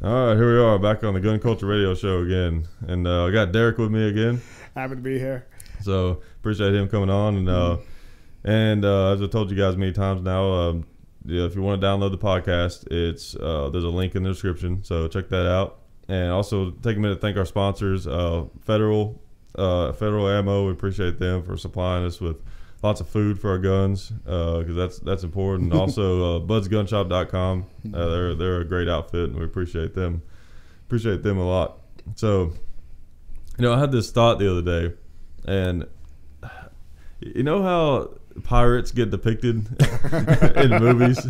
All right, here we are back on the Gun Culture Radio Show again, and I got Derrick with me again. Happy to be here. So appreciate him coming on, and as I told you guys many times now, if you want to download the podcast, it's there's a link in the description, so check that out. And also take a minute to thank our sponsors, Federal Ammo. We appreciate them for supplying us with lots of food for our guns, because that's important. Also, budsgunshop.com. They're a great outfit, and we appreciate them. Appreciate them a lot. So, I had this thought the other day, and you know how pirates get depicted in movies?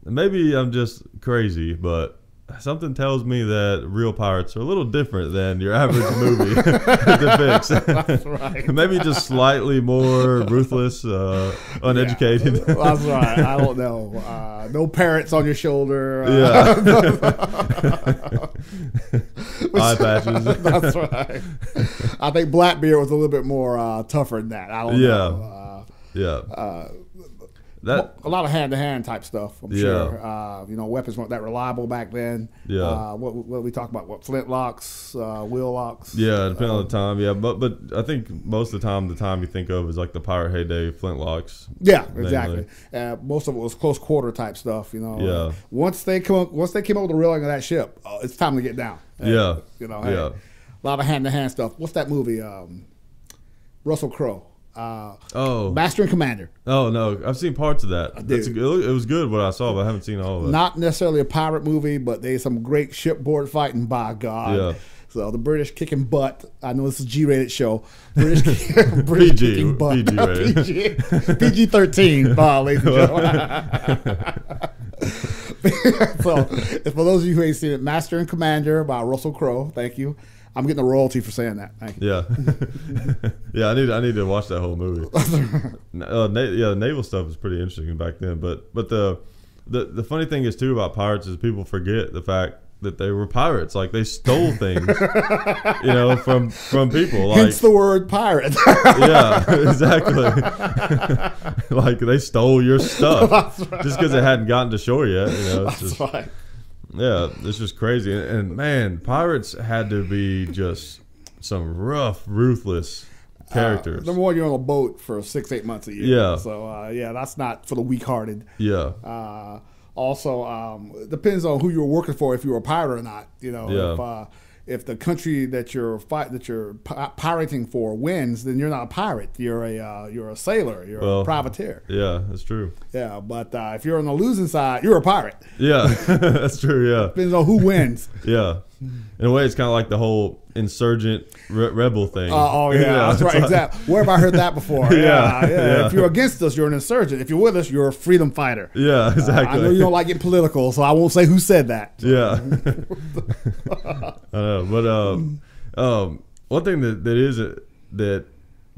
Maybe I'm just crazy, but something tells me that real pirates are a little different than your average movie depicts. That's right. Maybe just slightly more ruthless, uneducated. Yeah, that's right. I don't know. No parrots on your shoulder. Eye patches. That's right. I think Blackbeard was a little bit more tougher than that. I don't know. That a lot of hand-to-hand type stuff, I'm sure. Weapons weren't that reliable back then. Yeah. What we talk about, flintlocks, wheel locks. Yeah, depending on the time. Yeah, but I think most of the time you think of is like the pirate heyday flintlocks. Yeah, exactly. Most of it was close quarter type stuff. Yeah. Once they came up with the railing of that ship, it's time to get down. Yeah. A lot of hand-to-hand stuff. What's that movie? Russell Crowe. Master and Commander. Oh no, I've seen parts of that. It was good what I saw, but I haven't seen all of it. Not necessarily a pirate movie, but there's some great shipboard fighting. By God, yeah. So the British kicking butt. I know this is a G-rated show. British kicking butt. PG-13, ladies and gentlemen. So, for those of you who ain't seen it, Master and Commander by Russell Crowe. Thank you. I'm getting a royalty for saying that. Thank you. Yeah, yeah. I need to watch that whole movie. The naval stuff is pretty interesting back then. But the funny thing is too about pirates is people forget the fact that they were pirates. Like they stole things, from people. Like, hence the word pirate. Yeah, exactly. Like they stole your stuff just because it hadn't gotten to shore yet. That's right. Yeah, it's just crazy. And man, pirates had to be just some rough, ruthless characters. Number one, you're on a boat for 6-8 months a year. Yeah. So, that's not for the weak-hearted. Yeah. Also, it depends on who you were working for, if you were a pirate or not. If the country that you're pirating for wins, then you're not a pirate. You're a sailor. You're a privateer. Yeah, that's true. Yeah, but if you're on the losing side, you're a pirate. Yeah, that's true. Yeah, depends on who wins. Yeah, in a way, it's kind of like the whole insurgent rebel thing. That's right. Exactly. Where have I heard that before? Yeah. If you're against us, you're an insurgent. If you're with us, you're a freedom fighter. Yeah, exactly. I know you don't like getting political, so I won't say who said that. Yeah. I know, but one thing that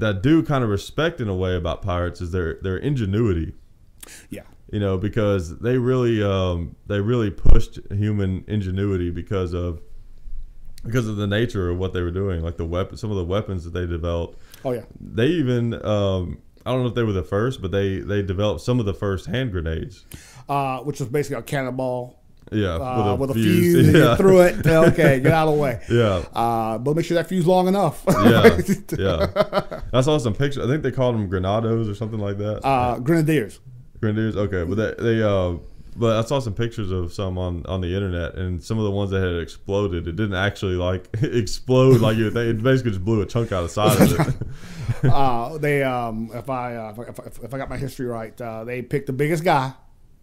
I do kind of respect in a way about pirates is their ingenuity. Yeah. Because they really pushed human ingenuity because of the nature of what they were doing, like some of the weapons that they developed. Oh yeah. They even I don't know if they were the first, but they developed some of the first hand grenades, which was basically a cannonball. Yeah, with a fuse. Yeah. You threw it. Okay, get out of the way. Yeah. But make sure that fuse long enough. Yeah. I saw some pictures. I think they called them grenados or something like that. Grenadiers. Grenadiers. Okay, but but I saw some pictures of some on the internet, and some of the ones that had exploded, it didn't actually like explode like it basically just blew a chunk out of the side of it. If I got my history right, they picked the biggest guy.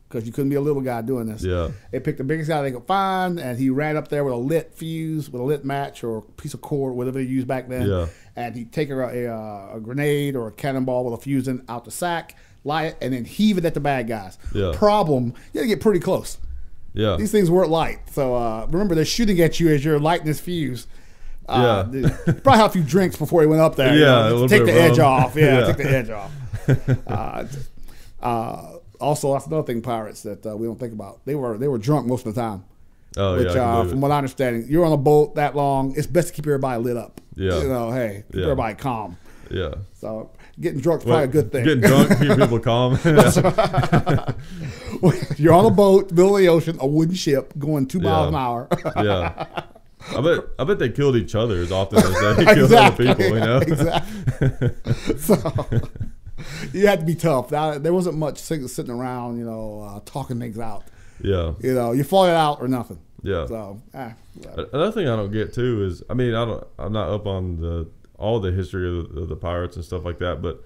Because you couldn't be a little guy doing this. Yeah. They picked the biggest guy they could find, and he ran up there with a lit fuse, with a lit match or a piece of cord, whatever they used back then. Yeah. And he'd take a grenade or a cannonball with a fuse in out the sack, light it, and then heave it at the bad guys. Yeah. Problem, you had to get pretty close. Yeah. These things weren't light. So remember, they're shooting at you as you're lighting this fuse. Probably had a few drinks before he went up there. Yeah. Take the edge off. Yeah, take the edge off. Also, that's another thing, pirates, that we don't think about. They were drunk most of the time. Oh, which, from what I understand, you're on a boat that long, it's best to keep everybody lit up. Yeah. Keep everybody calm. Yeah. So Getting drunk's probably a good thing. Getting drunk, keep people calm. You're on a boat, middle of the ocean, a wooden ship, going 2 miles an hour. Yeah. I bet they killed each other as often as they killed other people, you know? Exactly. So you had to be tough. There wasn't much sitting around, you know, talking things out. Yeah. You know, you fought it out or nothing. Yeah. So another thing I don't get too is, I mean, I'm not up on all the history of the pirates and stuff like that, but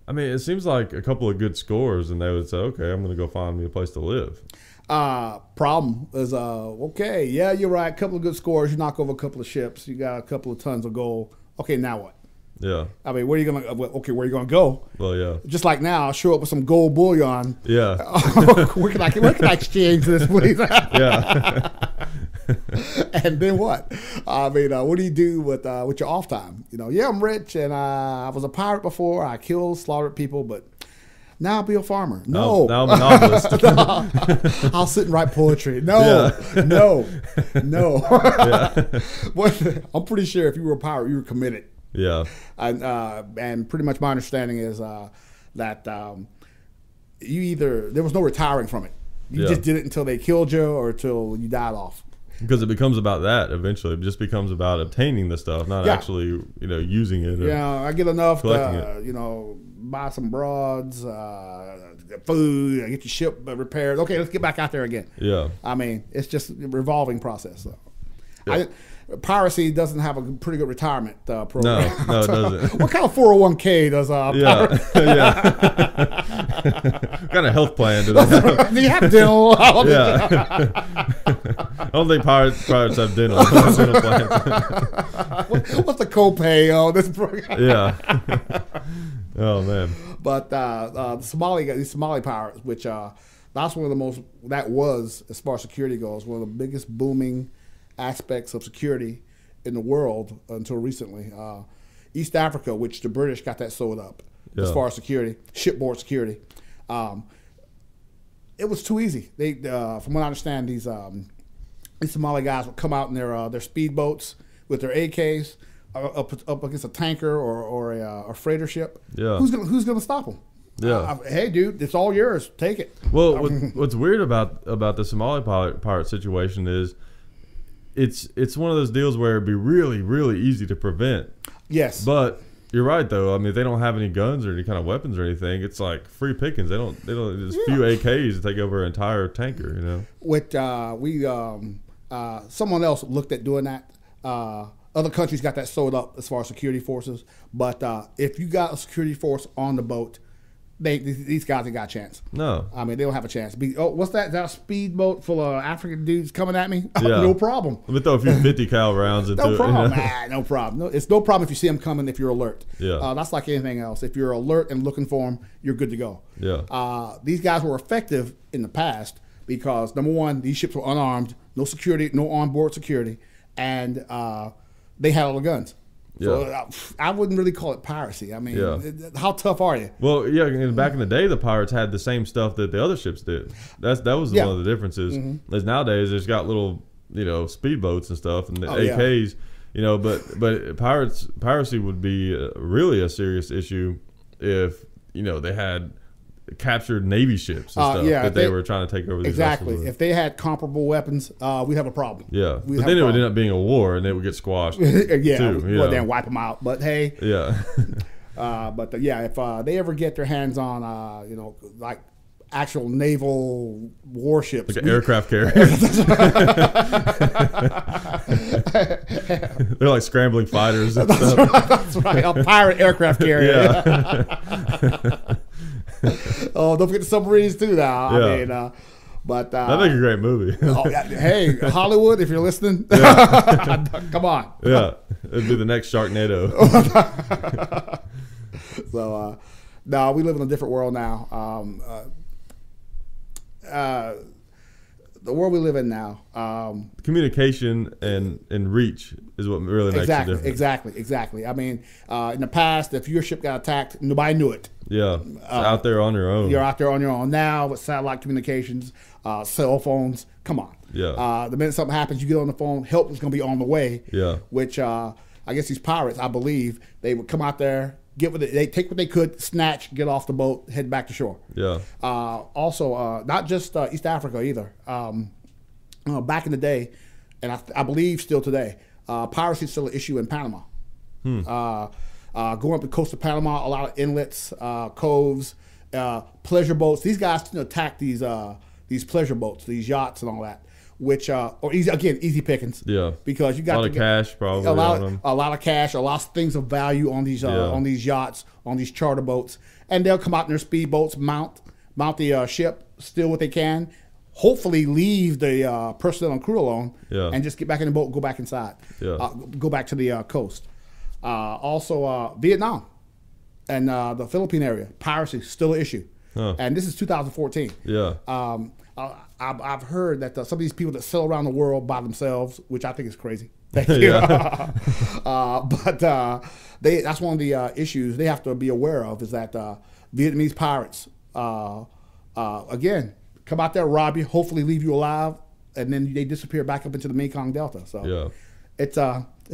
I mean, it seems like a couple of good scores and they would say, okay, I'm going to go find me a place to live. Problem is, okay, yeah, you're right. A couple of good scores. You knock over a couple of ships. You got a couple of tons of gold. Okay, now what? Yeah. I mean, where are you gonna? Okay, where are you gonna go? Well, yeah. Just like now, I'll show up with some gold bullion. Yeah. where can I exchange this, please? Yeah. And then what? I mean, what do you do with your off time? You know, yeah, I'm rich and I was a pirate before. I killed, slaughtered people, but now I'll be a farmer. No. Now I'm a novelist. No. I'll sit and write poetry. No. Yeah. No. Yeah. I'm pretty sure if you were a pirate, you were committed. Yeah. And pretty much my understanding is that there was no retiring from it. You just did it until they killed you or until you died off. Because it becomes about that eventually. It just becomes about obtaining the stuff, not actually, you know, using it. Yeah, I get enough to, you know, buy some broads, food, get your ship repaired. Okay, let's get back out there again. Yeah. I mean, it's just a revolving process. So. Yeah. Piracy doesn't have a pretty good retirement program. No, it doesn't. What kind of 401k does yeah. What kind of health plan do they have? Do you have dental? Yeah. I don't think pirates have dental plans. What's the copay on this program? Yeah. Oh man. But these Somali pirates, which that's one of the most, that was, as far as security goes, one of the biggest booming aspects of security in the world until recently. East Africa, which the British got that sold up as far as security, shipboard security. It was too easy. They, from what I understand, these Somali guys would come out in their speedboats with their AKs up against a tanker or a freighter ship. Yeah. Who's gonna stop them? Yeah. Hey, dude, it's all yours. Take it. Well, what's weird about the Somali pirate situation is it's one of those deals where it'd be really, really easy to prevent. Yes. But you're right though. I mean, if they don't have any guns or any kind of weapons or anything, it's like free pickings. They don't there's few AKs to take over an entire tanker, you know. With someone else looked at doing that. Other countries got that sold up as far as security forces. But if you got a security force on the boat, these guys ain't got a chance. No. I mean, they don't have a chance. What's that? That speedboat full of African dudes coming at me? Yeah. No problem. Let me throw a few 50 cal rounds into no problem. it. You know? No problem. No, it's no problem if you see them coming if you're alert. Yeah. That's like anything else. If you're alert and looking for them, you're good to go. Yeah. These guys were effective in the past because, number one, these ships were unarmed, no security, no onboard security, and they had all the guns. Yeah. So I wouldn't really call it piracy. I mean, how tough are you? Well, yeah. Back in the day, the pirates had the same stuff that the other ships did. That was one of the differences. As nowadays, there's got little, you know, speedboats and stuff and the AKs. You know, but piracy would be really a serious issue if, you know, they had captured Navy ships and stuff that they were trying to take over. These vessels with. If they had comparable weapons, we'd have a problem. Yeah, but then it would end up being a war, and they would get squashed. Then wipe them out. But hey, if they ever get their hands on, you know, like actual naval warships, like an aircraft carrier, they're like scrambling fighters. And stuff. That's right, a pirate aircraft carrier. Oh, don't forget the submarines too now. I mean, but that'd make a great movie. Hey, Hollywood, if you're listening, come on. Yeah, it'd be the next Sharknado. So, no, we live in a different world now. The world we live in now, communication and reach is what really makes a difference. Exactly. I mean, in the past, if your ship got attacked, nobody knew it. Yeah, out there on your own. You're out there on your own. Now with satellite communications, cell phones, come on. Yeah. The minute something happens, you get on the phone, help is going to be on the way. Yeah. Which I guess these pirates, I believe, they would come out there They take what they could, snatch, get off the boat, head back to shore. Yeah. Also, not just East Africa either. Back in the day, and I believe still today, piracy is still an issue in Panama. Going up the coast of Panama, a lot of inlets, coves, pleasure boats. These guys attack these pleasure boats, these yachts and all that, which easy pickings. Yeah, because you got a lot of cash, probably a lot of cash, a lot of things of value on these yachts, on these charter boats, and they'll come out in their speedboats, mount the ship, steal what they can, hopefully leave the personnel and crew alone, and just get back in the boat, and go back inside, go back to the coast. Also, Vietnam and the Philippine area, piracy still an issue, and this is 2014. Yeah. I've heard that some of these people that sail around the world by themselves, which I think is crazy. Thank you. But that's one of the issues they have to be aware of, is that Vietnamese pirates, again, come out there, rob you, hopefully leave you alive, and then they disappear back up into the Mekong Delta. So it's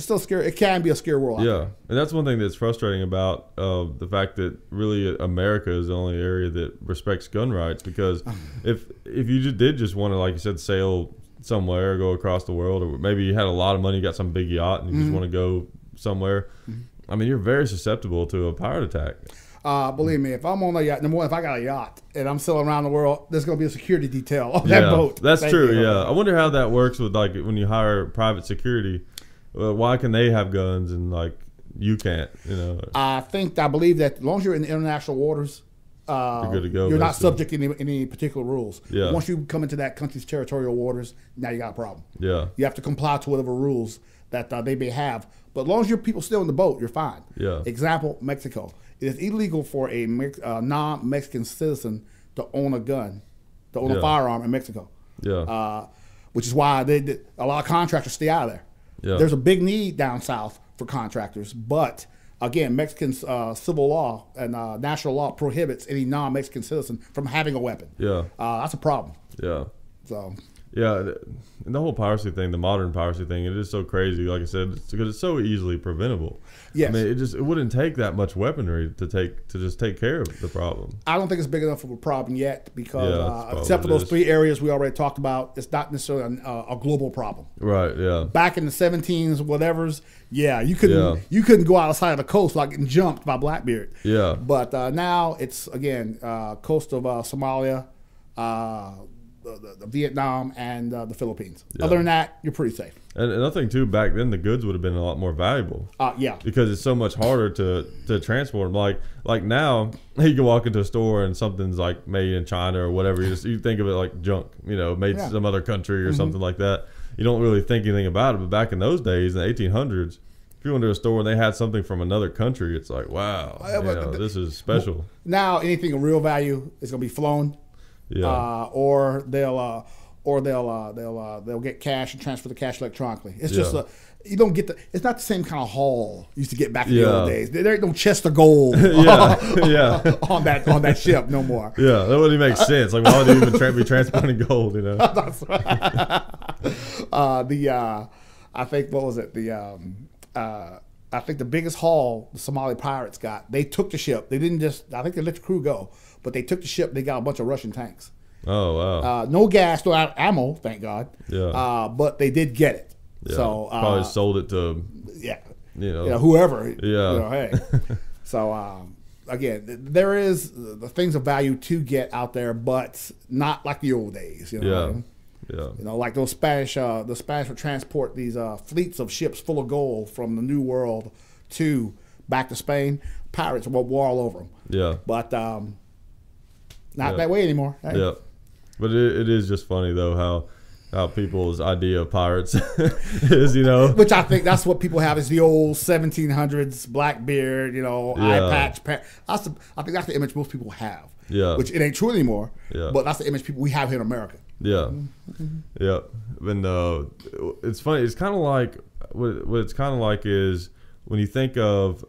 still scary. It can be a scary world. Yeah, and that's one thing that's frustrating about the fact that really America is the only area that respects gun rights. Because if you just want to, like you said, sail somewhere, go across the world, or maybe you had a lot of money, you got some big yacht, and you just want to go somewhere, I mean, you're very susceptible to a pirate attack. Believe me, if I'm on a yacht, number one, if I got a yacht and I'm sailing around the world, there's going to be a security detail on that boat. That's true. Yeah, I wonder how that works with, like, when you hire private security. Why can they have guns and, like, you can't? I believe that as long as you're in the international waters, you're good to go. You're not subject to any particular rules. Yeah. Once you come into that country's territorial waters, now you got a problem. Yeah. You have to comply to whatever rules that they may have. But as long as your people still in the boat, you're fine. Yeah. Example: Mexico. It is illegal for a non-Mexican citizen to own a gun, to own a firearm in Mexico. Yeah. Which is why a lot of contractors stay out of there. Yeah. There's a big need down south for contractors, but again, Mexican civil law and national law prohibits any non-Mexican citizen from having a weapon. Yeah. That's a problem. Yeah. So. Yeah, and the whole piracy thing, the modern piracy thing, it is so crazy. Like I said, because it's so easily preventable. Yes. I mean, it wouldn't take that much weaponry to just take care of the problem. I don't think it's big enough of a problem yet, because except for those 3 areas we already talked about, it's not necessarily a global problem. Right. Yeah. Back in the 17s, whatever's, you couldn't go outside of the coast without getting jumped by Blackbeard. Yeah. But now it's again coast of Somalia. The Vietnam and the Philippines. Yeah. Other than that, you're pretty safe. And another thing too, back then the goods would have been a lot more valuable. Yeah. Because it's so much harder to transport them. Like now, you can walk into a store and something's like made in China or whatever. You think of it like junk, made some other country or something like that. You don't really think anything about it. But back in those days, in the 1800s, if you went to a store and they had something from another country, it's like, wow, this is special. Now anything of real value is going to be flown. Yeah. Or they'll get cash and transfer the cash electronically. It's just you don't get it's not the same kind of haul you used to get back in the old days. There ain't no chest of gold on that ship no more. Yeah, that wouldn't make sense. Like, why would they even be transporting gold, That's right. I think, what was it? I think the biggest haul the Somali pirates got, they took the ship. They didn't I think they let the crew go, but they took the ship. They got a bunch of Russian tanks. Oh, wow. No gas, no ammo, thank God. Yeah. But they did get it. Yeah. So probably sold it to whoever. Yeah. Hey. So again, there is the things of value to get out there, but not like the old days. Yeah. Like those Spanish. The Spanish would transport these fleets of ships full of gold from the New World back to Spain. Pirates were all over them. Yeah. But not that way anymore. Hey. Yeah. But it is just funny though how people's idea of pirates is, Which I think that's what people have, is the old 1700s Blackbeard, eye patch. I think that's the image most people have. Yeah. Which it ain't true anymore. Yeah. But that's the image we have here in America. Yeah. Yeah. And it's funny. It's kind of like what it's kind of like is when you think of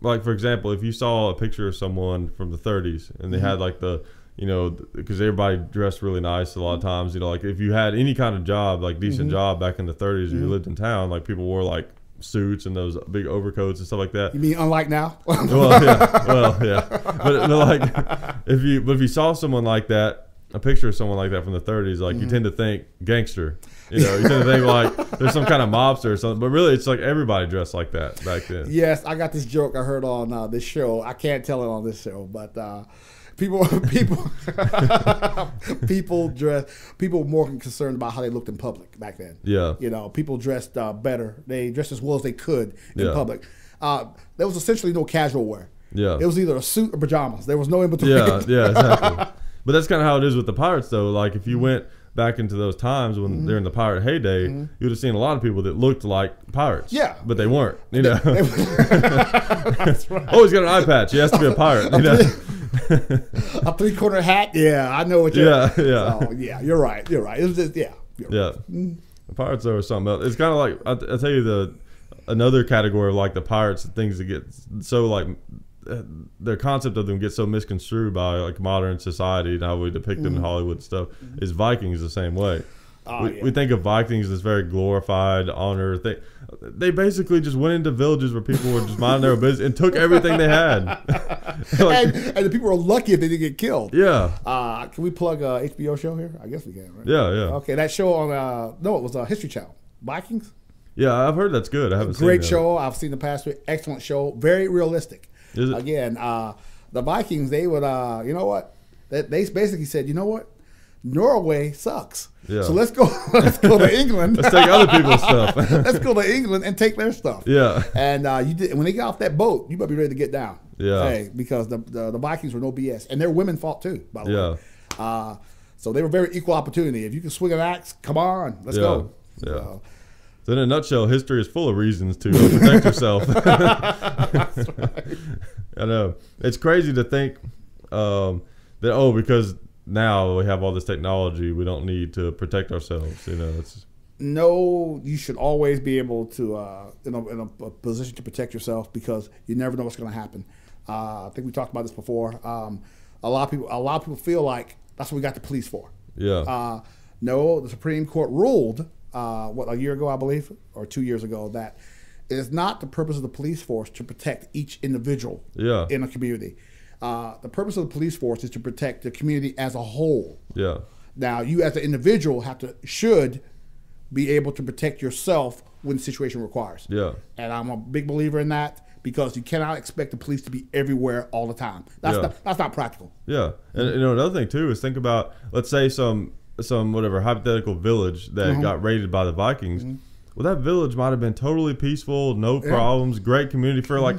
like, for example, if you saw a picture of someone from the 30s and they had like because everybody dressed really nice a lot of times, like if you had any kind of job, like decent job back in the 30s, or you lived in town, like people wore like suits and those big overcoats and stuff like that. You mean unlike now? Well, yeah. But like, if you saw someone like that, a picture of someone like that from the 30s, like you tend to think gangster. You know, you tend to think like there's some kind of mobster or something. But really, it's like everybody dressed like that back then. Yes, I got this joke I heard on this show. I can't tell it on this show, but people were more concerned about how they looked in public back then. Yeah. You know, people dressed better. They dressed as well as they could in public. There was essentially no casual wear. Yeah. It was either a suit or pajamas. There was no in between. Yeah, exactly. But that's kind of how it is with the pirates, though. Like, if you went back into those times when they're in the pirate heyday, you would have seen a lot of people that looked like pirates. Yeah. But they weren't, you know. That's right. Oh, he's got an eye patch. He has to be a pirate, you know. A 3/4 hat. Yeah, I know what you're. Yeah. So, yeah, you're right. You're right. It was just, yeah. The pirates are something else. It's kind of like I'll tell you another category of like the pirates, things that get so like their concept of them gets so misconstrued by like modern society and how we depict them in Hollywood and stuff. Is Vikings the same way? We think of Vikings as very glorified honor thing. They basically just went into villages where people were just minding their own business and took everything they had. Like, and the people were lucky if they didn't get killed. Yeah. Can we plug a HBO show here? I guess we can, right? Yeah. Okay, that show on it was a History Channel. Vikings. Yeah, I've heard that's good. I haven't seen it. Great show. I've seen the past week. Excellent show. Very realistic. Is it? Again, the Vikings, they would, you know what? They basically said, you know what? Norway sucks. Yeah. So let's go to England. Let's take other people's stuff. Let's go to England and take their stuff. Yeah. And when they got off that boat, you better be ready to get down. Yeah. Hey, because the Vikings were no BS. And their women fought too, by the way. Yeah. So they were very equal opportunity. If you can swing an axe, come on, let's go. Yeah. So in a nutshell, history is full of reasons to protect yourself. That's right. I know. It's crazy to think that, because now we have all this technology, we don't need to protect ourselves. You know, No, you should always be able to, in a position to protect yourself, because you never know what's going to happen. I think we talked about this before. A lot of people feel like that's what we got the police for. Yeah. No, the Supreme Court ruled, a year ago, I believe, or 2 years ago, that it is not the purpose of the police force to protect each individual in a community. The purpose of the police force is to protect the community as a whole. Yeah. Now, you as an individual should be able to protect yourself when the situation requires. Yeah. And I'm a big believer in that, because you cannot expect the police to be everywhere all the time. That's not practical. Yeah. And another thing too is think about, let's say some whatever hypothetical village that got raided by the Vikings. Well, that village might have been totally peaceful, no problems, great community for like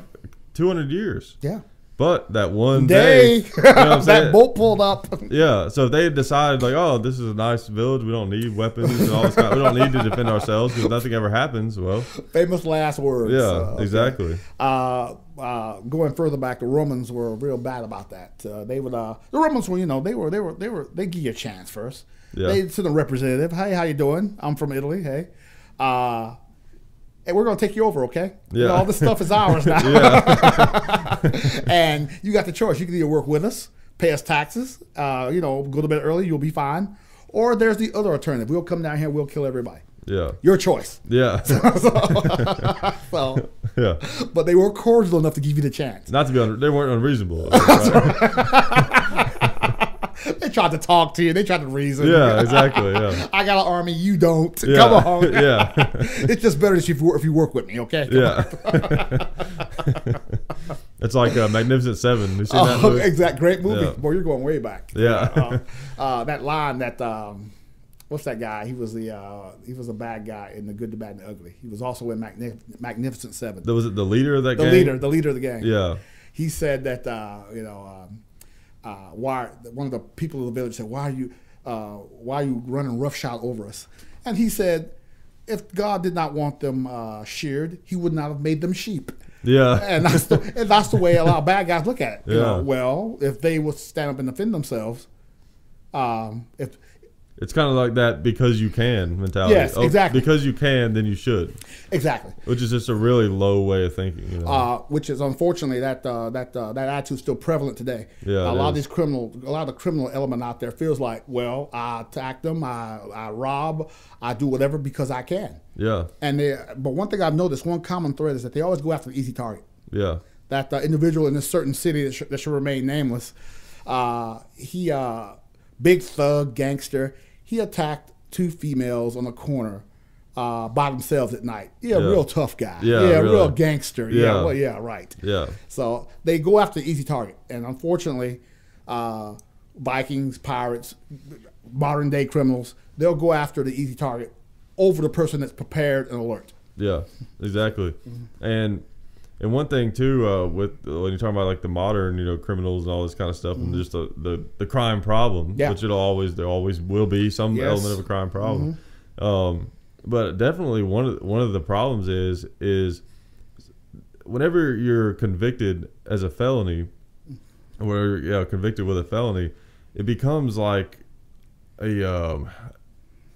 200 years. Yeah. But that one day, you know that boat pulled up. Yeah. So if they had decided like, oh, this is a nice village, we don't need weapons and all this kind, we don't need to defend ourselves because nothing ever happens. Well, famous last words. Yeah, exactly. Going further back, the Romans were real bad about that. The Romans were, they give you a chance first. Yeah. They send a representative. Hey, how you doing? I'm from Italy. Hey. Hey, we're going to take you over, okay? Yeah. All this stuff is ours now. Yeah. And you got the choice. You can either work with us, pay us taxes, go to bed early, you'll be fine. Or there's the other alternative. We'll come down here, we'll kill everybody. Yeah. Your choice. Yeah. Yeah. But they were cordial enough to give you the chance. Not to be they weren't unreasonable. They tried to talk to you. They tried to reason. Yeah, exactly. Yeah. I got an army. You don't. Yeah. Come on. Yeah. It's just better if you work with me, okay? Yeah. It's like Magnificent Seven. You seen that movie? Exact. Great movie. Yeah. Boy, you're going way back. Yeah. That line that what's that guy? He was a bad guy in The Good, the Bad, and the Ugly. He was also in Magnificent Seven. Was it the leader of that gang? The leader of the gang. Yeah. He said that why one of the people of the village said, why are you running roughshod over us? And he said, if God did not want them sheared, he would not have made them sheep. Yeah. And that's the way a lot of bad guys look at it. Yeah. Well, if they would stand up and defend themselves, It's kind of like that because you can mentality. Yes, exactly. Because you can, then you should. Exactly. Which is just a really low way of thinking. You know? Which is unfortunately that attitude is still prevalent today. Yeah, a lot of the criminal element out there feels like, well, I attack them, I rob, I do whatever because I can. Yeah. But one thing I've noticed, one common thread is that they always go after the easy target. Yeah. That individual in this certain city that should remain nameless, he big thug gangster. He attacked 2 females on a corner by themselves at night. Yeah, real tough guy. Yeah, really. Real gangster. Yeah. Well, yeah, right. Yeah. So they go after the easy target. And unfortunately, Vikings, pirates, modern day criminals, they'll go after the easy target over the person that's prepared and alert. Yeah, exactly. And one thing too, with when you're talking about like the modern, criminals and all this kind of stuff, and just the crime problem, which there always will be some element of a crime problem. But definitely one of the problems is whenever you're convicted as a felony, or convicted with a felony, it becomes like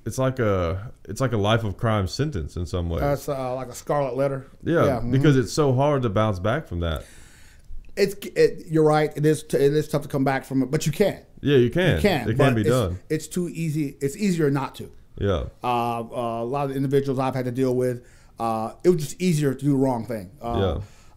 it's like a life of crime sentence in some ways. That's like a scarlet letter. Yeah, because it's so hard to bounce back from that. You're right. It is tough to come back from it, but you can. Yeah, you can. It can be done. It's too easy. It's easier not to. Yeah. A lot of the individuals I've had to deal with, it was just easier to do the wrong thing.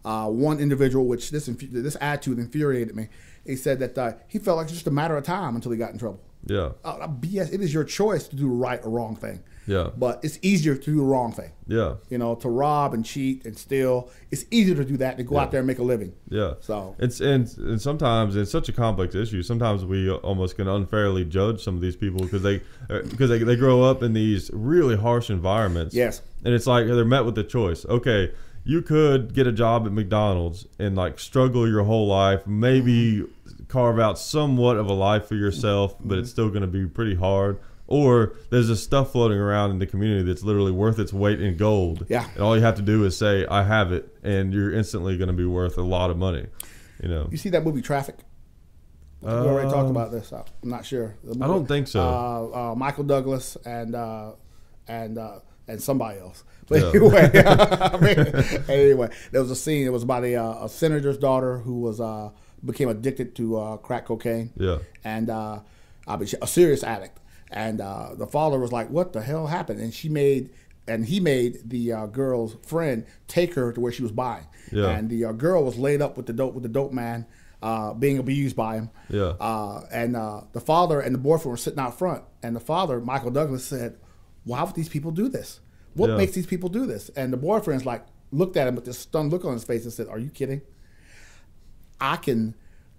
One individual, which this attitude infuriated me. He said that he felt like it's just a matter of time until he got in trouble. Yeah. BS. It is your choice to do the right or wrong thing. Yeah. But it's easier to do the wrong thing. Yeah. To rob and cheat and steal. It's easier to do that than go out there and make a living. Yeah. So and sometimes it's such a complex issue. Sometimes we almost can unfairly judge some of these people because they grow up in these really harsh environments. Yes. And it's like they're met with the choice. Okay, you could get a job at McDonald's and like struggle your whole life, maybe carve out somewhat of a life for yourself, but it's still going to be pretty hard. Or there's this stuff floating around in the community that's literally worth its weight in gold. Yeah. And all you have to do is say, I have it, and you're instantly going to be worth a lot of money. You see that movie Traffic? We already talked about this. I'm not sure. I don't think so. Michael Douglas and somebody else. But anyway, there was a scene. It was about a senator's daughter who became addicted to crack cocaine. Yeah. And a serious addict. And the father was like, "What the hell happened?" And he made the girl's friend take her to where she was buying. Yeah. And the girl was laid up with the dope man, being abused by him. Yeah. And the father and the boyfriend were sitting out front. And the father, Michael Douglas, said, "Why would these people do this? What makes these people do this?" And the boyfriend's like, looked at him with this stunned look on his face and said, "Are you kidding?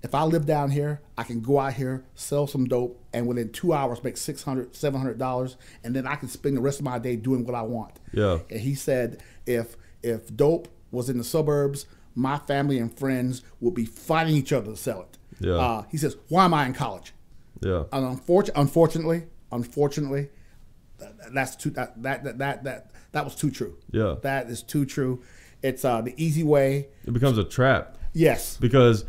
If I live down here, I can go out here, sell some dope, and within 2 hours make $600, $700, and then I can spend the rest of my day doing what I want." Yeah. And he said, if dope was in the suburbs, my family and friends would be fighting each other to sell it. Yeah. He says, "Why am I in college?" Yeah. And unfortunately, that was too true. Yeah. That is too true. It's the easy way. It becomes a trap. Yes. Because,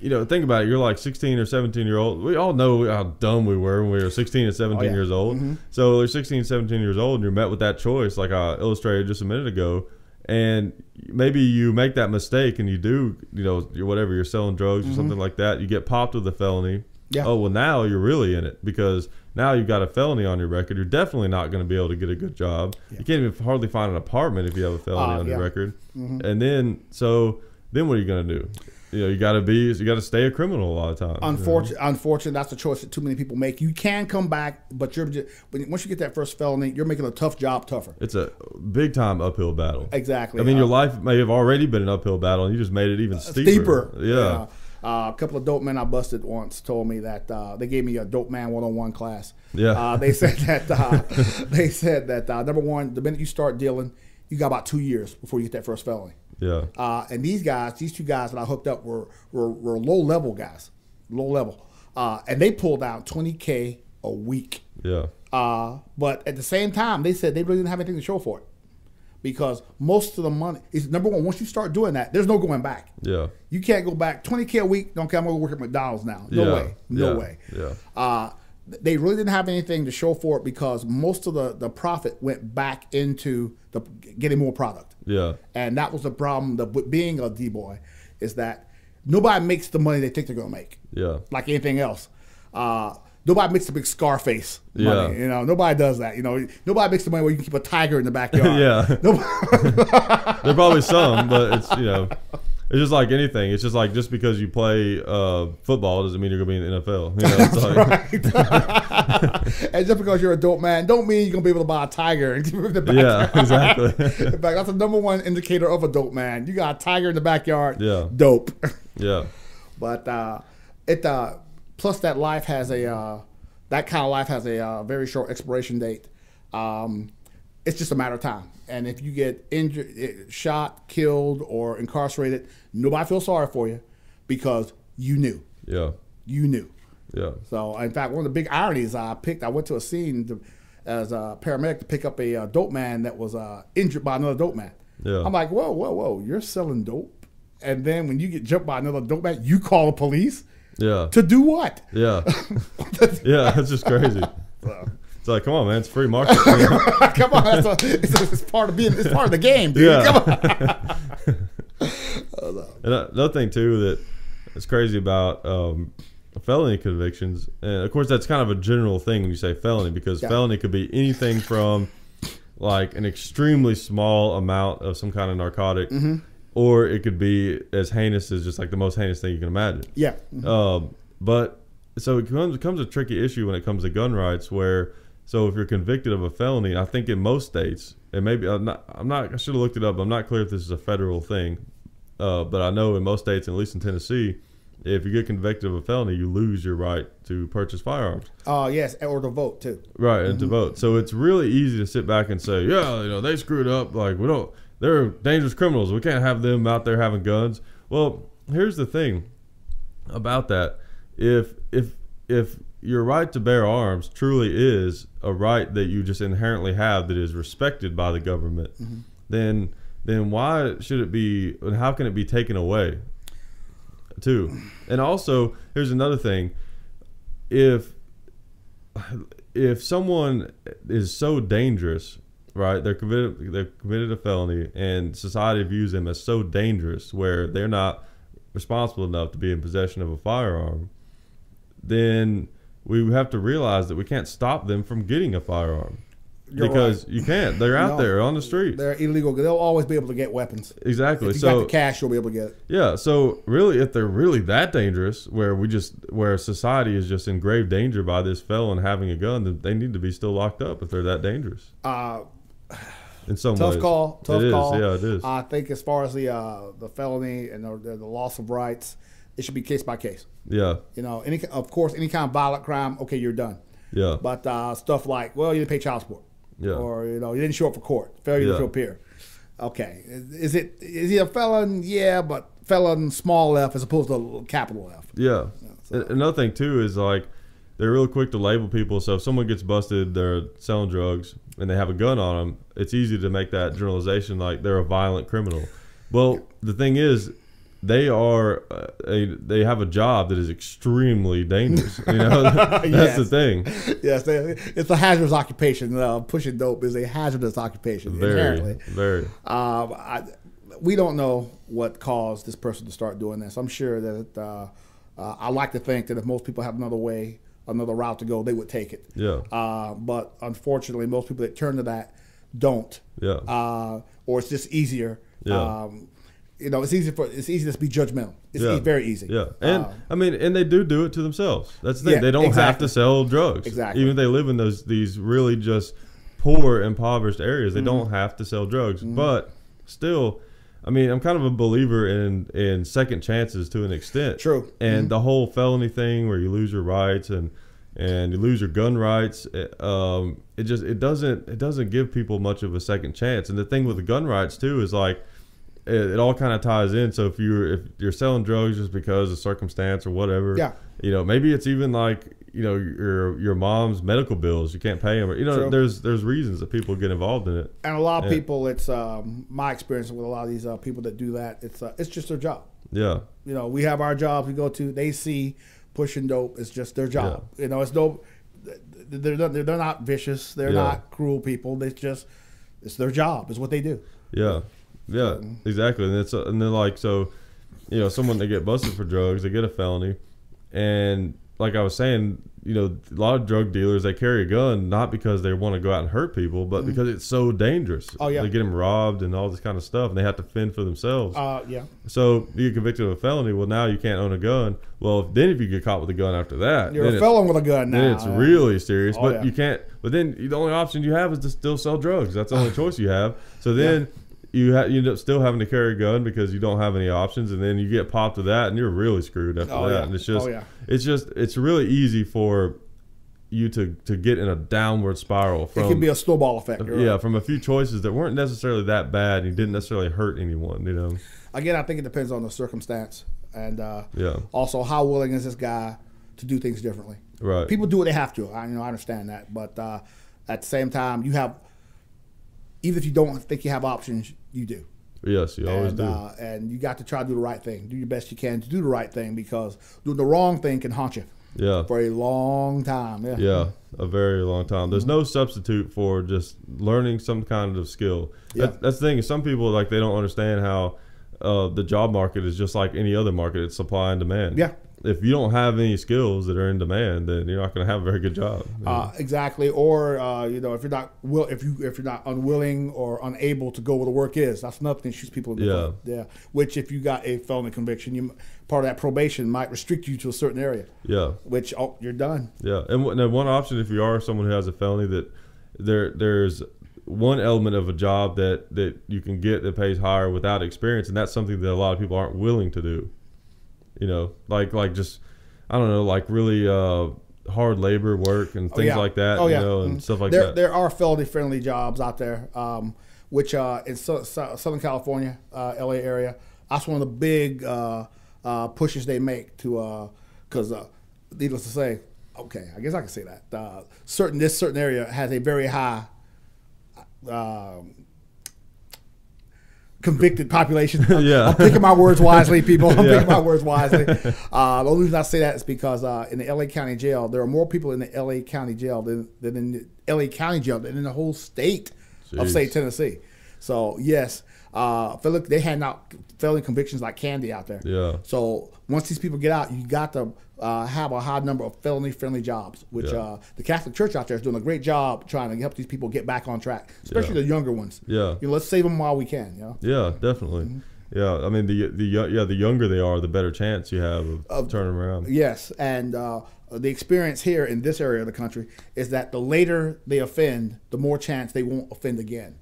think about it. You're like 16 or 17-year-old. We all know how dumb we were when we were 16 and 17 years old. Mm-hmm. So they're 16, 17 years old, and you're met with that choice, like I illustrated just a minute ago. And maybe you make that mistake, and you do, you're selling drugs or something like that. You get popped with a felony. Yeah. Oh, well, now you're really in it because now you've got a felony on your record. You're definitely not going to be able to get a good job. Yeah. You can't even hardly find an apartment if you have a felony on your record. Mm-hmm. And then what are you going to do? You got to stay a criminal a lot of times. Unfortunately, that's the choice that too many people make. You can come back, but once you get that first felony, you're making a tough job tougher. It's a big time uphill battle. Exactly. I mean, your life may have already been an uphill battle, and you just made it even steeper. Yeah. A couple of dope men I busted once told me that they gave me a dope man 101 class. Yeah. They said that number one, the minute you start dealing, you got about 2 years before you get that first felony. Yeah. And these two guys that I hooked up were low level guys, and they pulled out $20K a week. Yeah. But at the same time, they said they really didn't have anything to show for it. Because most of the money is, number one, once you start doing that, there's no going back. Yeah. You can't go back. $20K a week, okay, I'm going to work at McDonald's now. No way. Yeah. they really didn't have anything to show for it because most of the profit went back into getting more product. Yeah. And that was the problem with being a D-boy, is that nobody makes the money they think they're going to make. Yeah. Like anything else. Nobody makes the big Scarface money. Yeah. You know, nobody does that. You know, nobody makes the money where you can keep a tiger in the backyard. Yeah. There are probably some, but it's, you know, it's just like anything. It's just like, just because you play football doesn't mean you're going to be in the NFL. You know, it's right. And just because you're a dope man don't mean you're going to be able to buy a tiger and keep it in the backyard. Yeah, exactly. In fact, that's the #1 indicator of a dope man. You got a tiger in the backyard. Yeah. Dope. Yeah. But plus that life has that kind of life has a very short expiration date. It's just a matter of time. And if you get injured, shot, killed, or incarcerated, nobody feels sorry for you because you knew. Yeah. You knew. Yeah. So, in fact, one of the big ironies I went to a scene as a paramedic to pick up a dope man that was injured by another dope man. Yeah. I'm like, whoa, you're selling dope? And then when you get jumped by another dope man, you call the police? Yeah. To do what? Yeah. Yeah, that's just crazy. So. It's like, come on, man, it's free market. Come on, it's part of it's part of the game, dude. Yeah. Come on. And another thing too that is crazy about felony convictions, and of course that's kind of a general thing when you say felony, because felony could be anything from like an extremely small amount of some kind of narcotic, or it could be as heinous as just like the most heinous thing you can imagine. Yeah. But so it becomes a tricky issue when it comes to gun rights, where so if you're convicted of a felony, I think in most states, and maybe I should have looked it up, but I'm not clear if this is a federal thing, but I know in most states, and at least in Tennessee, if you get convicted of a felony, you lose your right to purchase firearms. Yes, or to vote too. Right, and to vote. So it's really easy to sit back and say, yeah, you know, they screwed up. Like, they're dangerous criminals. We can't have them out there having guns. Well, here's the thing about that. If your right to bear arms truly is a right that you just inherently have that is respected by the government, then why should it be, and how can it be taken away too? And also, here's another thing. If someone is so dangerous, right, they're committed a felony, and society views them as so dangerous where they're not responsible enough to be in possession of a firearm, then we have to realize that we can't stop them from getting a firearm. Because you can't. They're out there on the street. They're illegal. They'll always be able to get weapons. Exactly. If you got the cash, you'll be able to get it. Yeah. So really, if they're really that dangerous, where society is just in grave danger by this felon having a gun, then they need to be still locked up if they're that dangerous. In some ways. Tough call. Yeah, it is. I think as far as the felony and the loss of rights, it should be case by case. Yeah. You know, any kind of violent crime, okay, you're done. Yeah. But stuff like, well, you didn't pay child support. Yeah. Or, you know, you didn't show up for court. Failure to appear. Okay. Is he a felon? Yeah, but felon small f as opposed to capital F. Yeah. So. Another thing too is like they're real quick to label people. So if someone gets busted, they're selling drugs and they have a gun on them, it's easy to make that generalization like they're a violent criminal. Well, the thing is, they have a job that is extremely dangerous. You know, that's the thing. Yes, it's a hazardous occupation. Pushing dope is a hazardous occupation. Inherently. Very. We don't know what caused this person to start doing this. I'm sure that I like to think that if most people have another route to go, they would take it. Yeah. But unfortunately, most people that turn to that don't. Yeah. Or it's just easier. Yeah. You know, it's easy to be judgmental. It's very easy. Yeah, and I mean, and they do it to themselves. That's the thing. Yeah, they don't have to sell drugs. Exactly. Even if they live in these really just poor, impoverished areas, they don't have to sell drugs. But still, I mean, I'm kind of a believer in second chances to an extent. True. And the whole felony thing where you lose your rights and you lose your gun rights, it doesn't give people much of a second chance. And the thing with the gun rights too is like, it all kind of ties in. So if you're selling drugs just because of circumstance or whatever, you know, maybe it's even like, you know, your mom's medical bills, you can't pay them, or, you know, there's reasons that people get involved in it. And a lot of people, it's my experience with a lot of these people that do that. It's just their job. Yeah. You know, we have our jobs we go to. They see pushing dope. It's just their job. You know, it's dope. they're not vicious. They're not cruel people. It's their job. It's what they do. Yeah, yeah, exactly. And they're like, so, someone, they get busted for drugs, they get a felony, and like I was saying, a lot of drug dealers, they carry a gun not because they want to go out and hurt people, but because it's so dangerous. Oh yeah, they get them robbed and all this kind of stuff, and they have to fend for themselves. Yeah. So you get convicted of a felony. Well, now you can't own a gun. Well, then if you get caught with a gun after that, you're a felon with a gun now. Then it's really serious. Oh, but you can't. But then the only option you have is to still sell drugs. That's the only choice you have. So then. You end up still having to carry a gun because you don't have any options, and then you get popped with that, and you're really screwed after that. Yeah. And it's really easy for you to get in a downward spiral. It can be a snowball effect. From a few choices that weren't necessarily that bad, and you didn't necessarily hurt anyone. Again, I think it depends on the circumstance, and also how willing is this guy to do things differently. Right. People do what they have to. I understand that, but at the same time, you have. Even if you don't think you have options, you do. Yes, you always do. And you got to try to do the right thing. Do your best you can to do the right thing, because doing the wrong thing can haunt you. Yeah. For a long time. Yeah. Yeah, a very long time. There's no substitute for just learning some kind of skill. Yeah. That's the thing. Some people, like, they don't understand how the job market is just like any other market. It's supply and demand. Yeah. If you don't have any skills that are in demand, then you're not going to have a very good job. Exactly. Or if you're not unwilling or unable to go where the work is, that's another thing that shoots people in the foot. Yeah. Which, if you got a felony conviction, part of that probation might restrict you to a certain area. Yeah. Which you're done. Yeah. And one option, if you are someone who has a felony, that there's one element of a job that you can get that pays higher without experience, and that's something that a lot of people aren't willing to do. Like just, I don't know, like really hard labor work and things like that, and stuff like that. There are felony-friendly jobs out there, which in Southern California, LA area, that's one of the big pushes they make to, because needless to say, okay, I guess I can say that, this certain area has a very high convicted population. I'm picking my words wisely, people. I'm picking my words wisely. The only reason I say that is because in the LA County Jail, there are more people in the LA County Jail than in the LA County Jail than in the whole state of, say, Tennessee. So, yes, they hand out felony convictions like candy out there. Yeah. So once these people get out, you got to have a high number of felony-friendly jobs, which the Catholic Church out there is doing a great job trying to help these people get back on track, especially the younger ones. Yeah. Let's save them while we can. Yeah, definitely. Mm-hmm. Yeah, I mean, the younger they are, the better chance you have of turning around. Yes, and the experience here in this area of the country is that the later they offend, the more chance they won't offend again.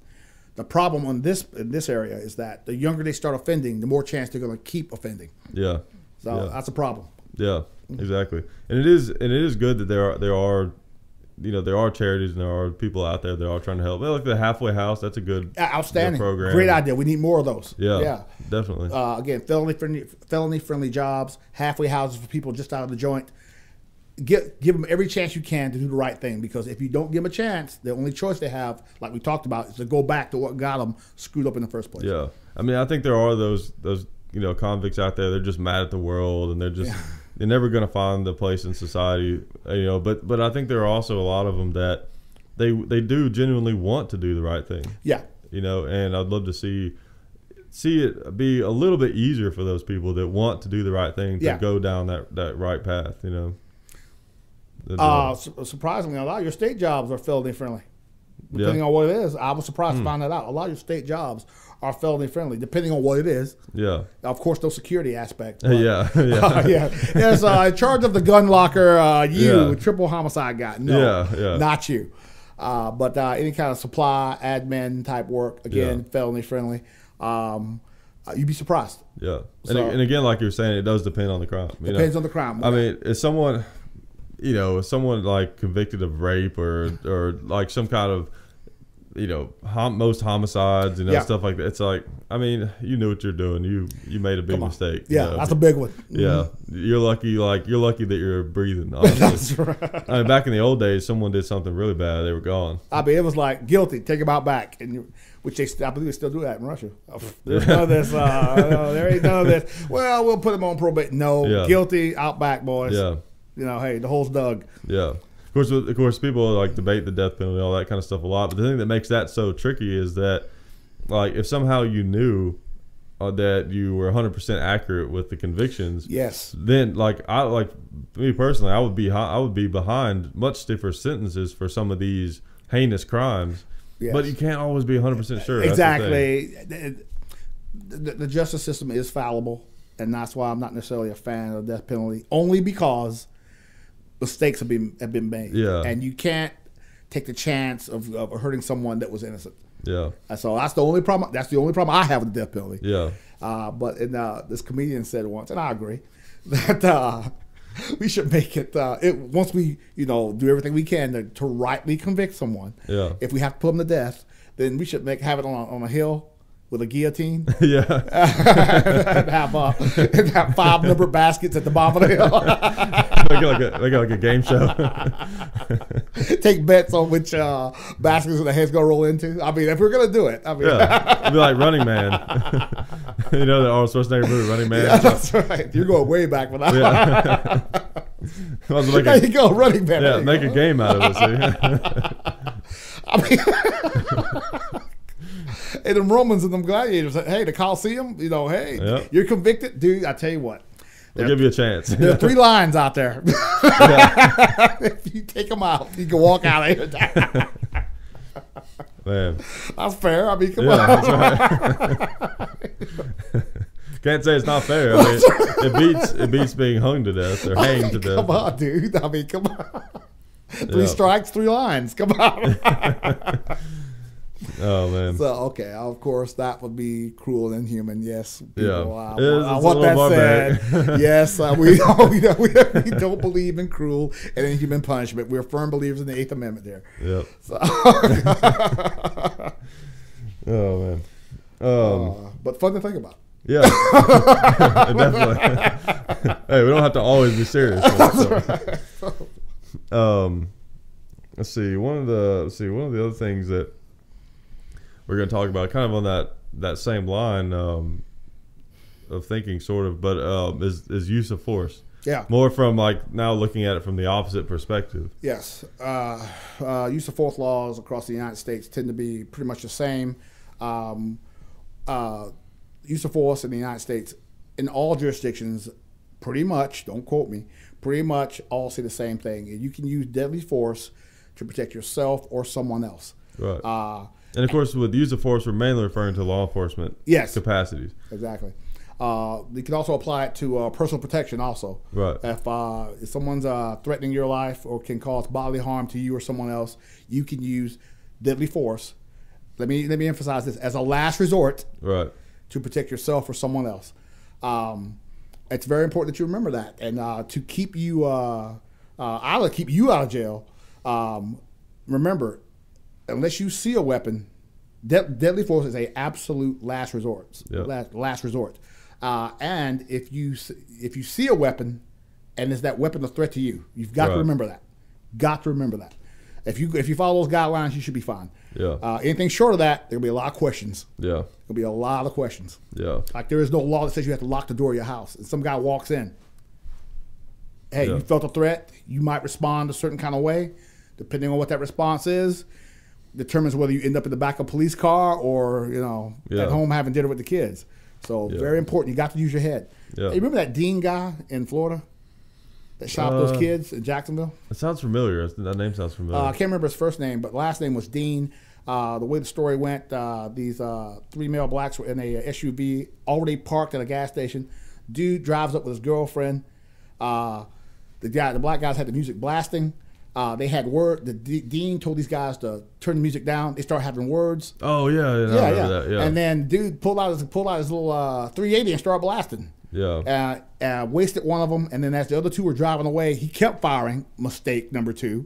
The problem in this area is that the younger they start offending, the more chance they're going to keep offending. Yeah. So that's a problem. Yeah, exactly. And it is good that there are charities and there are people out there that are trying to help. Like the Halfway House, that's a good outstanding program. Great idea. We need more of those. Yeah, definitely. Again, felony-friendly jobs, halfway houses for people just out of the joint. Give them every chance you can to do the right thing, because if you don't give them a chance, the only choice they have, like we talked about, is to go back to what got them screwed up in the first place. Yeah, I mean, I think there are those convicts out there. They're just mad at the world, and they're never going to find a place in society. But I think there are also a lot of them that they do genuinely want to do the right thing. Yeah, and I'd love to see it be a little bit easier for those people that want to do the right thing to go down that right path. Surprisingly, a lot of your state jobs are felony friendly. Depending on what it is, I was surprised to find that out. A lot of your state jobs are felony friendly, depending on what it is. Yeah. Of course, no security aspect. But, Yes, in charge of the gun locker, triple homicide guy. No, not you. But any kind of supply, admin type work, again, felony friendly. You'd be surprised. Yeah. And again, like you were saying, it does depend on the crime. Depends on the crime. I mean, if someone like convicted of rape or like some kind of, most homicides, stuff like that. It's like, I mean, you knew what you're doing. You made a big mistake. Yeah, that's a big one. Yeah, you're lucky that you're breathing. Honestly. That's right. I mean, back in the old days, someone did something really bad, they were gone. I mean, it was like guilty, take them out back, which I believe they still do that in Russia. There's none of this. There ain't none of this. Well, we'll put them on probate. No, guilty, out back, boys. Yeah. Hey, the hole's dug. Yeah. Of course, people like debate the death penalty, all that kind of stuff a lot. But the thing that makes that so tricky is that, like, if somehow you knew that you were 100% accurate with the convictions, yes, then me personally, I would be behind much stiffer sentences for some of these heinous crimes. Yes. But you can't always be 100% sure. Exactly. The justice system is fallible, and that's why I'm not necessarily a fan of the death penalty, only because mistakes have been made. Yeah. And you can't take the chance of hurting someone that was innocent. Yeah. And so that's the only problem. That's the only problem I have with the death penalty. Yeah. But this comedian said once, and I agree, that we should make it. Once we do everything we can to rightly convict someone. Yeah. If we have to put them to death, then we should have it on a hill with a guillotine. Yeah. and have 5 numbered baskets at the bottom of the hill. Make it like a game show. Take bets on which baskets the head's gonna roll into. I mean, if we're gonna do it, yeah, it'd be like Running Man. You know the Arnold Schwarzenegger movie, Running Man. Yeah, that's right. You're going way back for that. Yeah. There you go, Running Man. Yeah, make a game out of it. See? I mean. And them Romans and them gladiators said, hey, the Colosseum, hey, yep. You're convicted. Dude, I tell you what. They'll give you a chance. There are 3 lines out there. Yeah. If you take them out, you can walk out of here. Man. That's fair. I mean, come on. That's right. Can't say it's not fair. I mean, it beats being hung to death or hanged to death. Come on, dude. I mean, come on. 3 strikes, 3 lines. Come on. Oh man! So okay, of course that would be cruel and inhuman. Yes, people, I want that said. Yes, we don't believe in cruel and inhuman punishment. We're firm believers in the 8th Amendment there. Yep. So. Oh man! But fun to think about. Yeah, definitely. Hey, we don't have to always be serious. Right. Let's see. One of the other things that we're going to talk about, kind of on that same line of thinking, sort of, but is use of force. Yeah. More from like now looking at it from the opposite perspective. Yes. Use of force laws across the United States tend to be pretty much the same. Use of force in the United States, in all jurisdictions, pretty much, don't quote me, pretty much all say the same thing. You can use deadly force to protect yourself or someone else. Right. And of course, with use of force, we're mainly referring to law enforcement capacities. Exactly. You can also apply it to personal protection also. Right. If someone's threatening your life or can cause bodily harm to you or someone else, you can use deadly force. Let me emphasize this, as a last resort. Right. To protect yourself or someone else. It's very important that you remember that, and to keep you either keep you out of jail. Remember, unless you see a weapon, deadly force is a absolute last resort. Yep. Last resort. And if you see a weapon, and is that weapon a threat to you, you've got to remember that. Got to remember that. If you follow those guidelines, you should be fine. Yeah. Anything short of that, there'll be a lot of questions. Yeah. There'll be a lot of questions. Yeah. Like there is no law that says you have to lock the door of your house. And some guy walks in. Hey, you felt a threat. You might respond a certain kind of way. Depending on what that response is, determines whether you end up in the back of a police car or, at home having dinner with the kids. So very important. You got to use your head. Yeah. Hey, remember that Dean guy in Florida that shot those kids in Jacksonville? It sounds familiar. That name sounds familiar. I can't remember his first name, but last name was Dean. The way the story went, these 3 male blacks were in a SUV already parked at a gas station. Dude drives up with his girlfriend. The black guys had the music blasting. They had word. The Dean told these guys to turn the music down. They started having words. Oh yeah. That, yeah. And then dude pulled out his little 380 and started blasting. Yeah. Wasted one of them, and then as the other 2 were driving away, he kept firing. Mistake number 2.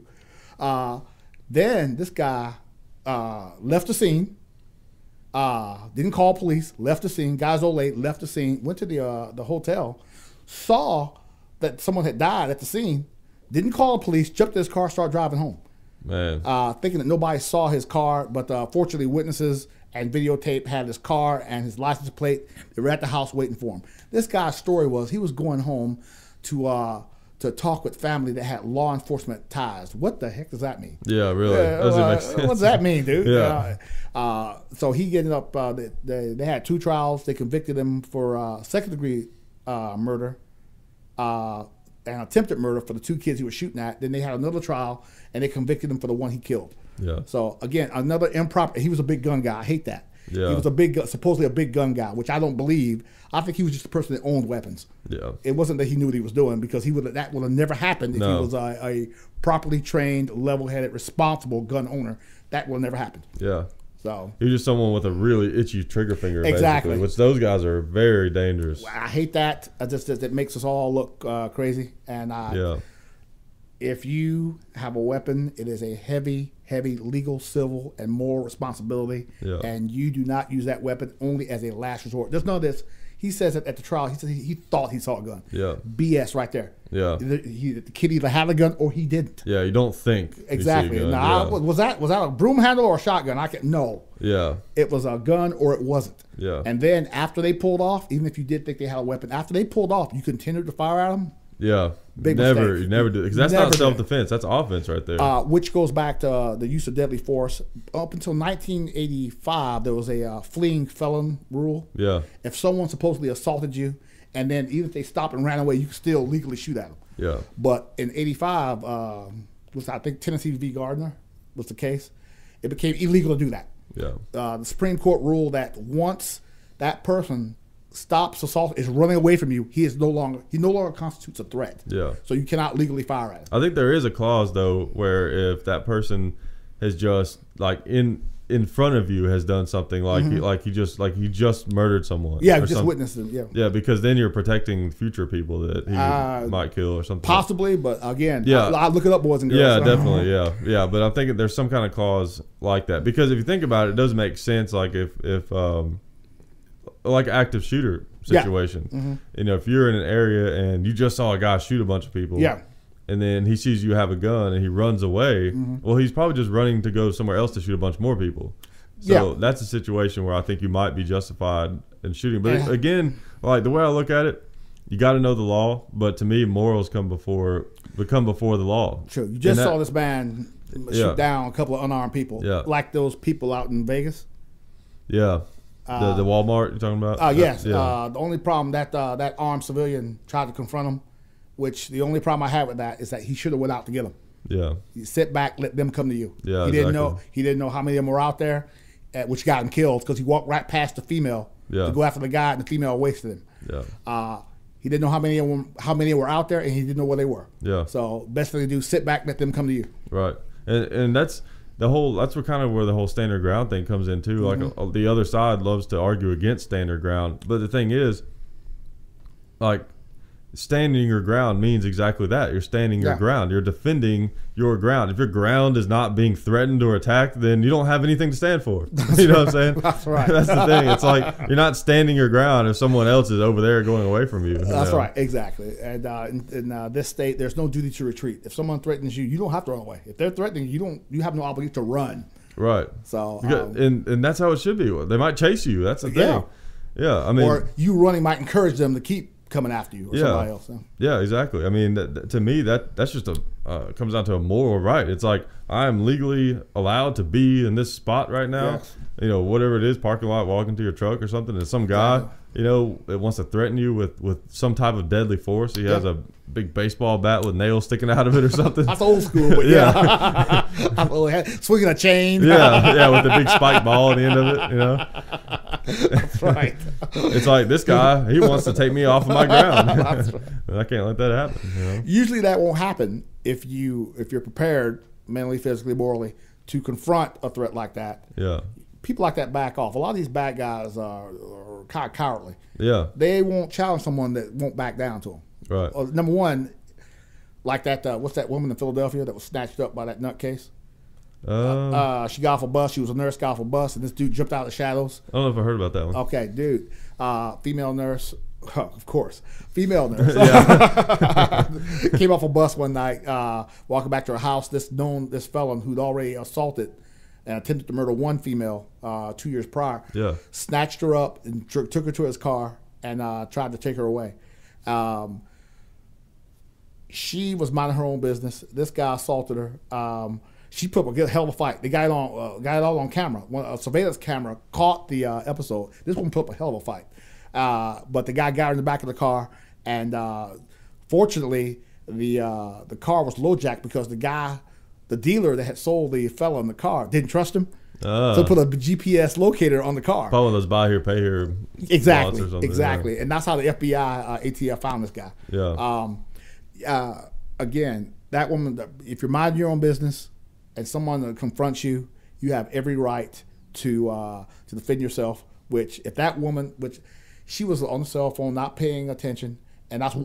Then this guy left the scene. Didn't call police. Left the scene. Guys old late. Left the scene. Went to the hotel. Saw that someone had died at the scene. Didn't call the police. Jumped in his car. Started driving home. Man. Thinking that nobody saw his car, but fortunately witnesses and videotape had his car and his license plate. They were at the house waiting for him. This guy's story was he was going home to to talk with family that had law enforcement ties. What the heck does that mean? Yeah, really. Doesn't make sense. What does that mean, dude? Yeah. So he ended up. They had 2 trials. They convicted him for second-degree murder and attempted murder for the 2 kids he was shooting at. Then they had another trial, and they convicted him for the one he killed. Yeah. So again, another improper. He was a big gun guy. I hate that. Yeah. He was supposedly a big gun guy, which I don't believe. I think he was just a person that owned weapons. Yeah. It wasn't that he knew what he was doing, because that would have never happened if he was a properly trained, level-headed, responsible gun owner. That would have never happened. Yeah. So he was just someone with a really itchy trigger finger, exactly. basically, which those guys are very dangerous. I hate that. It makes us all look crazy. And if you have a weapon, it is a heavy legal, civil, and moral responsibility. Yeah. And you do not use that weapon only as a last resort. There's none of this. He says it at the trial. He said he thought he saw a gun. Yeah. BS right there. Yeah. The kid either had a gun or he didn't. Yeah, you don't think. Exactly. You see a gun. Now, was that a broom handle or a shotgun? No. Yeah. It was a gun or it wasn't. Yeah. And then after they pulled off, even if you did think they had a weapon, after they pulled off, you continued to fire at them. Yeah. Big never mistake. You never do, because that's not self-defense. That's offense right there. Which goes back to the use of deadly force. Up until 1985, there was a fleeing felon rule. Yeah. If someone supposedly assaulted you, and then even if they stopped and ran away, you could still legally shoot at them. Yeah. But in 85, I think Tennessee v. Gardner was the case. It became illegal to do that. Yeah. The Supreme Court ruled that once that person stops assault, is running away from you, he no longer constitutes a threat. Yeah. So you cannot legally fire at him. I think there is a clause though where if that person has just in front of you has done something he just murdered someone. Yeah, just witnessed him. Yeah. Yeah, because then you're protecting future people that he might kill or something. Possibly, but again, I'll look it up, boys and girls. Yeah, definitely. Yeah. But I'm thinking there's some kind of clause like that, because if you think about it, it does make sense. Like if like active shooter situation. Yeah. Mm-hmm. If you're in an area and you just saw a guy shoot a bunch of people. Yeah. And then he sees you have a gun and he runs away. Mm-hmm. Well, he's probably just running to go somewhere else to shoot a bunch more people. So that's a situation where I think you might be justified in shooting. But again, like the way I look at it, you got to know the law. But to me, morals become before the law. True. You just saw this man shoot down a couple of unarmed people. Yeah. Like those people out in Vegas. Yeah. The Walmart you're talking about? Yes. Yeah. The only problem that armed civilian tried to confront him, which the only problem I have with that is that he should have went out to get them. Yeah. You sit back, let them come to you. Yeah. He didn't know how many of them were out there, which got him killed because he walked right past the female to go after the guy, and the female wasted him. Yeah. He didn't know how many were out there, and he didn't know where they were. Yeah. So best thing to do, sit back, let them come to you. Right. And that's where the whole standard ground thing comes in too. Mm-hmm. Like the other side loves to argue against standard ground, but the thing is, like, standing your ground means exactly that. You're standing your ground. You're defending your ground. If your ground is not being threatened or attacked, then you don't have anything to stand for. You know what I'm saying? That's right. That's the thing. It's like you're not standing your ground if someone else is over there going away from you. That's right. Exactly. And in this state, there's no duty to retreat. If someone threatens you, you don't have to run away. If they're threatening you, you have no obligation to run. Right. So and that's how it should be. They might chase you. That's the thing. Yeah. I mean, or you running might encourage them to keep coming after you or somebody else. So. Yeah, exactly. I mean, to me, that's just comes down to a moral right. It's like, I am legally allowed to be in this spot right now. Yes. Whatever it is, parking lot, walking to your truck or something, and some guy, that wants to threaten you with some type of deadly force. He has a big baseball bat with nails sticking out of it or something. That's old school, but swinging a chain. with a big spike ball at the end of it. That's right. It's like, this guy, he wants to take me off of my ground. That's right. I can't let that happen. Usually that won't happen if you're prepared mentally, physically, morally to confront a threat like that. Yeah. People like that back off. A lot of these bad guys are kind of cowardly. Yeah. They won't challenge someone that won't back down to them. Right. Number one, like that, what's that woman in Philadelphia that was snatched up by that nutcase? She got off a bus. She was a nurse, got off a bus, and this dude jumped out of the shadows. I don't know if I heard about that one. Okay, dude. Female nurse. Of course. Female nurse. Came off a bus one night, walking back to her house. This felon who'd already assaulted and attempted to murder one female 2 years prior, snatched her up and took her to his car and tried to take her away. she was minding her own business. This guy assaulted her. She put up a hell of a fight. They got it all on camera. A surveillance camera caught the episode. This one put up a hell of a fight. But the guy got her in the back of the car, and fortunately, the car was low jacked because the dealer that had sold the fella in the car didn't trust him. So put a GPS locator on the car. Probably one of those buy here, pay here. Exactly. And that's how the FBI ATF found this guy. Yeah. Again, that woman, if you're minding your own business and someone confronts you, you have every right to defend yourself. Which, if that woman, she was on the cell phone, not paying attention, and that's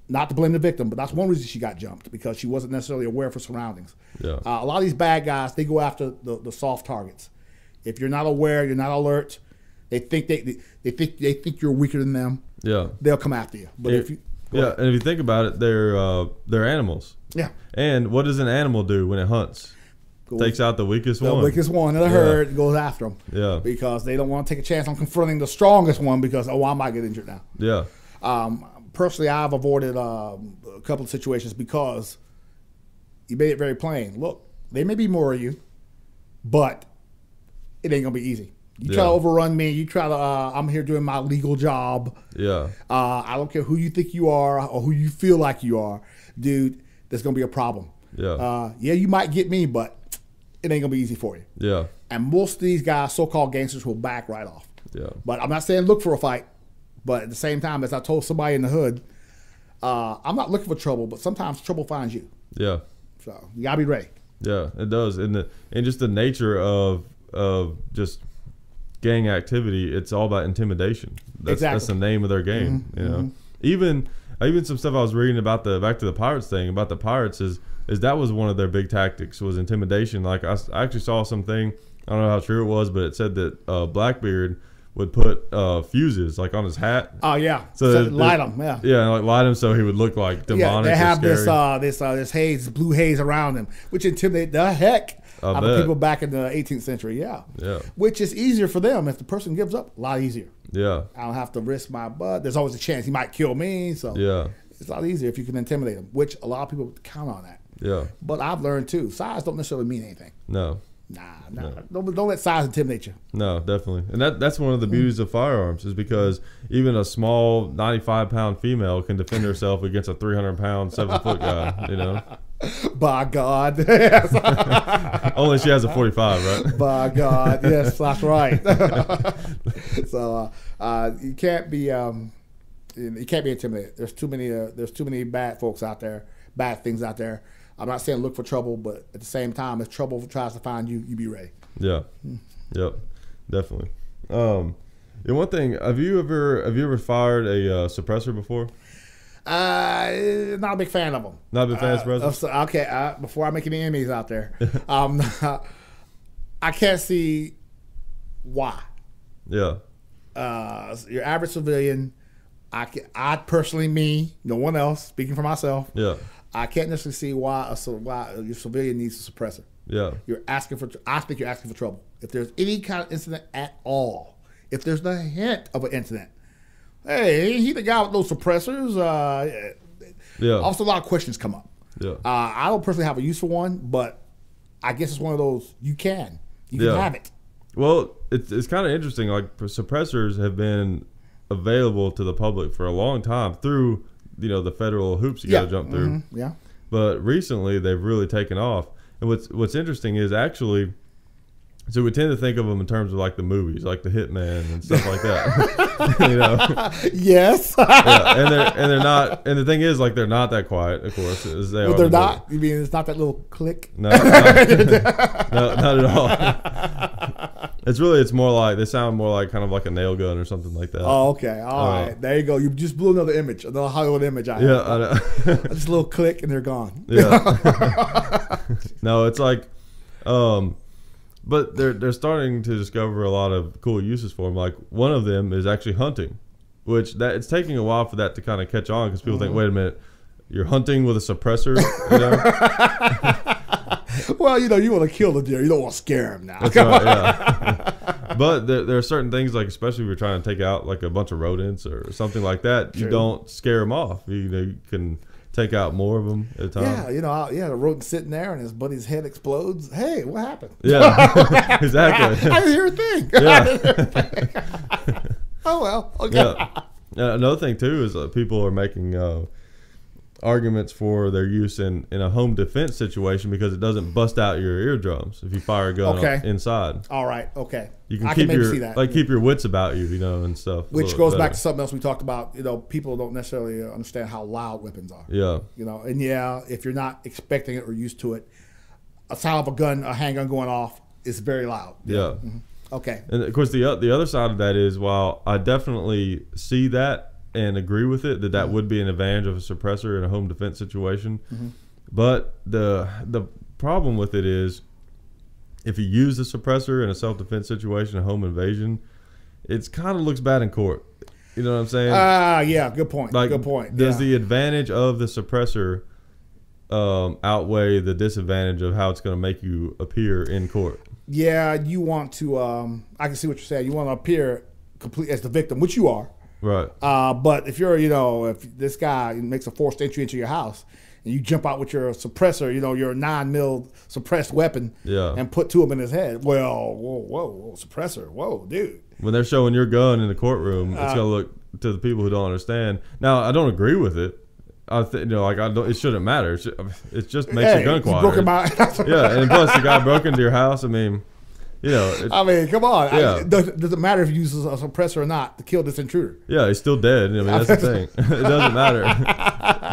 not to blame the victim, but that's one reason she got jumped, because she wasn't necessarily aware of her surroundings. Yeah. A lot of these bad guys, they go after the soft targets. If you're not aware, you're not alert, they think you're weaker than them. Yeah. They'll come after you. But if you and if you think about it, they're animals. Yeah. And what does an animal do when it hunts? Takes out the weakest one. The weakest one in the herd goes after them. Yeah. Because they don't want to take a chance on confronting the strongest one, because, I might get injured now. Yeah. Personally, I've avoided a couple of situations because you made it very plain. Look, they may be more of you, but it ain't gonna be easy. You try to overrun me. You try to. I'm here doing my legal job. Yeah. I don't care who you think you are or who you feel like you are, dude. There's gonna be a problem. Yeah. You might get me, but it ain't gonna be easy for you. Yeah. And most of these guys, so-called gangsters, will back right off. Yeah. But I'm not saying look for a fight. But at the same time, as I told somebody in the hood, I'm not looking for trouble, but sometimes trouble finds you. Yeah. So you gotta be ready. Yeah, it does. And just the nature of just gang activity, it's all about intimidation. That's the name of their game. Mm-hmm. You know, even some stuff I was reading about back to the Pirates thing about the Pirates is that was one of their big tactics, was intimidation. Like I actually saw something, I don't know how true it was, but it said that Blackbeard would put fuses like on his hat. Oh yeah, so light them. Yeah, yeah, like light him so he would look like demonic. Yeah, they have scary. this haze, blue haze around him, which intimidate the heck out of people back in the 18th century. Yeah, yeah. Which is easier for them if the person gives up. A lot easier. Yeah, I don't have to risk my butt. There's always a chance he might kill me. So yeah, it's a lot easier if you can intimidate him. Which a lot of people count on that. Yeah, but I've learned too. Size don't necessarily mean anything. No. Nah. Don't let size intimidate you. No, definitely. And that's one of the beauties of firearms, is because even a small 95-pound female can defend herself against a 300-pound 7-foot guy, you know? By God. Only she has a 45, right? By God. Yes, that's right. So you can't be intimidated. There's too many bad folks out there, bad things out there. I'm not saying look for trouble, but at the same time, if trouble tries to find you, you be ready. Yeah. Yep. Definitely. One thing, have you ever fired a suppressor before? Not a big fan of them. Not a big fan of suppressors? Okay. Before I make any enemies out there, I can't see why. Yeah. Your average civilian, I personally, no one else, speaking for myself. Yeah. I can't necessarily see why your civilian needs a suppressor. Yeah. I think you're asking for trouble. If there's any kind of incident at all, if there's the hint of an incident, hey, ain't he the guy with those suppressors? Yeah. Also, a lot of questions come up. Yeah. I don't personally have a use for one, but I guess it's one of those you can have it. Well, it's kind of interesting. Like, suppressors have been available to the public for a long time through the federal hoops you got to jump through. Mm-hmm. Yeah. But recently they've really taken off. And what's interesting is actually, so we tend to think of them in terms of like the movies, like the Hitman and stuff like that. Yes. Yeah, and they're not. And the thing is, like, they're not that quiet, of course, as they are. They're not. You mean it's not that little click? No, not at all. It's more like, they sound more like kind of like a nail gun or something like that. Oh, okay. All right. There you go. You just blew another image, another Hollywood image. I know. Just a little click and they're gone. Yeah. No, it's like, but they're starting to discover a lot of cool uses for them. Like, one of them is actually hunting, which it's taking a while for that to kind of catch on, because people think, wait a minute, you're hunting with a suppressor, Well, you want to kill the deer. You don't want to scare him now. That's right, yeah. But there are certain things, like, especially if you're trying to take out like a bunch of rodents or something like that, you don't scare them off. You can take out more of them at a time. Yeah, the rodent sitting there and his buddy's head explodes. Hey, what happened? Yeah, exactly. I didn't hear a thing. Yeah. Oh well. Okay. Yeah. Another thing too is people are making arguments for their use in a home defense situation because it doesn't bust out your eardrums if you fire a gun inside. All right. Okay. You can keep your wits about you, and stuff. Which goes back to something else we talked about. People don't necessarily understand how loud weapons are. Yeah. And if you're not expecting it or used to it, a sound of a handgun going off is very loud. Yeah. Mm-hmm. Okay. And of course, the other side of that is, while I definitely see that and agree with it, that would be an advantage of a suppressor in a home defense situation. Mm-hmm. But the problem with it is, if you use the suppressor in a self-defense situation, a home invasion, it kind of looks bad in court. You know what I'm saying? Yeah, good point. Good point. Does the advantage of the suppressor outweigh the disadvantage of how it's going to make you appear in court? Yeah, you want to, I can see what you're saying. You want to appear complete as the victim, which you are. Right. But if you're, if this guy makes a forced entry into your house and you jump out with your suppressor, your 9mm suppressed weapon, and put two of them in his head, well, whoa, suppressor, whoa, dude. When they're showing your gun in the courtroom, it's going to look, to the people who don't understand. Now, I don't agree with it. It shouldn't matter. It just makes your gun quieter. Yeah, and plus the guy broke into your house. I mean, come on. Yeah. Does it matter if you use a suppressor or not to kill this intruder? Yeah, he's still dead. I mean, that's the thing. It doesn't matter.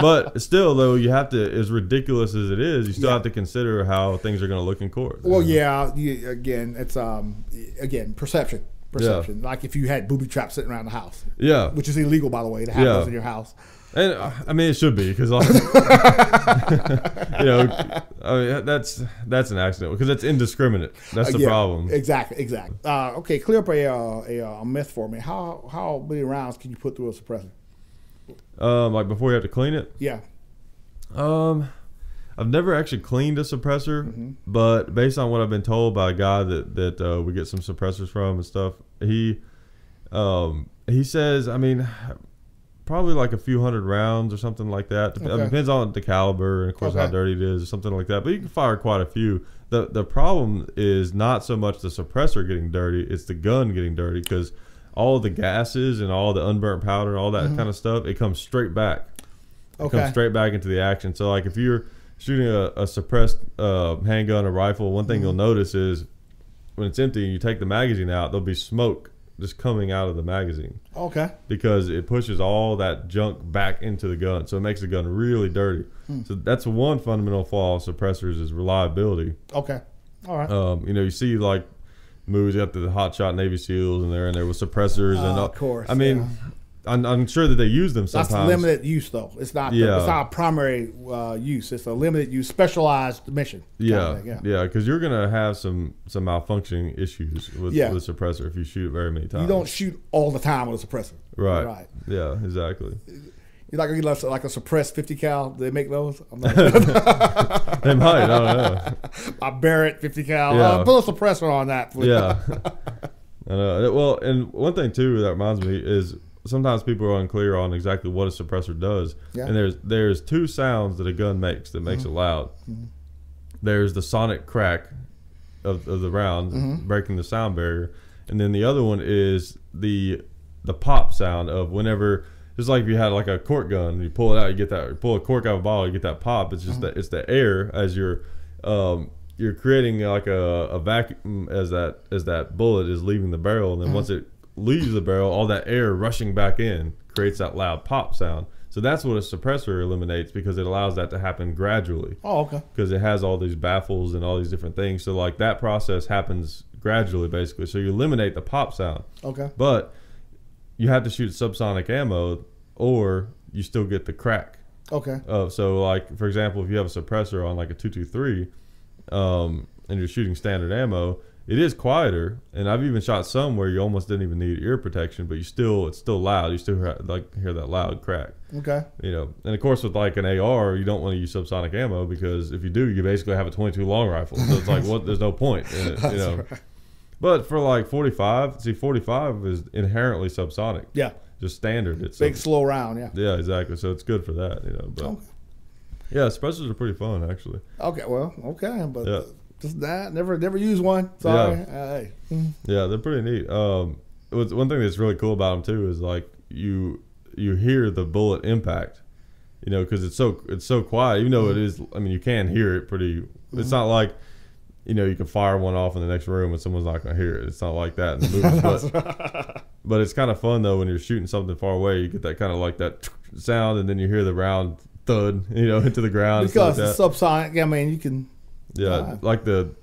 But still, though, you have to, as ridiculous as it is, you still have to consider how things are going to look in court. Well, again, it's perception. Perception. Like if you had booby traps sitting around the house. Yeah. Which is illegal, by the way, to have those in your house. And I mean, it should be, because that's an accident, because it's indiscriminate. That's the problem. Exactly. Okay, clear up a myth for me. How many rounds can you put through a suppressor? Like before you have to clean it? Yeah. I've never actually cleaned a suppressor, but based on what I've been told by a guy that we get some suppressors from and stuff, he says, I mean, probably like a few hundred rounds or something like that. It depends on the caliber and, of course, how dirty it is or something like that. But you can fire quite a few. The problem is not so much the suppressor getting dirty, it's the gun getting dirty, because all of the gases and all the unburnt powder and all that kind of stuff, it comes straight back. It comes straight back into the action. So, like, if you're shooting a suppressed handgun or rifle, one thing you'll notice is when it's empty and you take the magazine out, there'll be smoke just coming out of the magazine. Okay. Because it pushes all that junk back into the gun, so it makes the gun really dirty. So that's one fundamental flaw of suppressors, is reliability. Okay. All right. You see like movies got the hotshot Navy SEALs, and they're in there with suppressors and of course. I mean, I'm sure that they use them sometimes. That's limited use, though. It's not. It's not a primary use. It's a limited use, specialized mission. Yeah, because you're gonna have some malfunctioning issues with a suppressor if you shoot it very many times. You don't shoot all the time with a suppressor. Right. Yeah. Exactly. You like a suppressed 50 cal? Do they make those? I'm not They might. I don't know. A Barrett 50 cal. Put a suppressor on that, please. Yeah. I know. Well, and one thing too that reminds me is, sometimes people are unclear on exactly what a suppressor does. Yeah. And there's two sounds that a gun makes that makes it loud. There's the sonic crack of the round breaking the sound barrier, and then the other one is the pop sound of whenever, just like if you had like a cork gun and you pull it out, you pull a cork out of a bottle, you get that pop. It's just that it's the air as you're creating like a vacuum as that bullet is leaving the barrel, and then once it leaves the barrel, all that air rushing back in creates that loud pop sound. So that's what a suppressor eliminates, because it allows that to happen gradually. Oh, okay. Because it has all these baffles and all these different things. So like that process happens gradually, basically. So you eliminate the pop sound. Okay. But you have to shoot subsonic ammo, or you still get the crack. Okay. So like, for example, if you have a suppressor on like a 223, and you're shooting standard ammo, it is quieter, and I've even shot some where you almost didn't even need ear protection, but it's still loud. You still hear that loud crack. Okay. And of course with like an AR, you don't want to use subsonic ammo, because if you do, you basically have a 22 long rifle. So it's like, there's no point in it. Right. But for like 45 is inherently subsonic. Yeah. Just standard. It's big slow round. Yeah. Yeah, exactly. So it's good for that. But. Yeah, suppressors are pretty fun, actually. Okay, well, okay, but just that never used one. Sorry. Yeah, they're pretty neat. One thing that's really cool about them too is like you hear the bullet impact, you know, because it's so quiet. Even though it is, I mean, you can hear it pretty. It's not like, you know, you can fire one off in the next room and someone's not going to hear it. It's not like that in the movies. But it's kind of fun, though, when you're shooting something far away. You get that kind of like that sound, and then you hear the round thud, you know, into the ground. Because it's subsonic. I mean, you can. Yeah, like the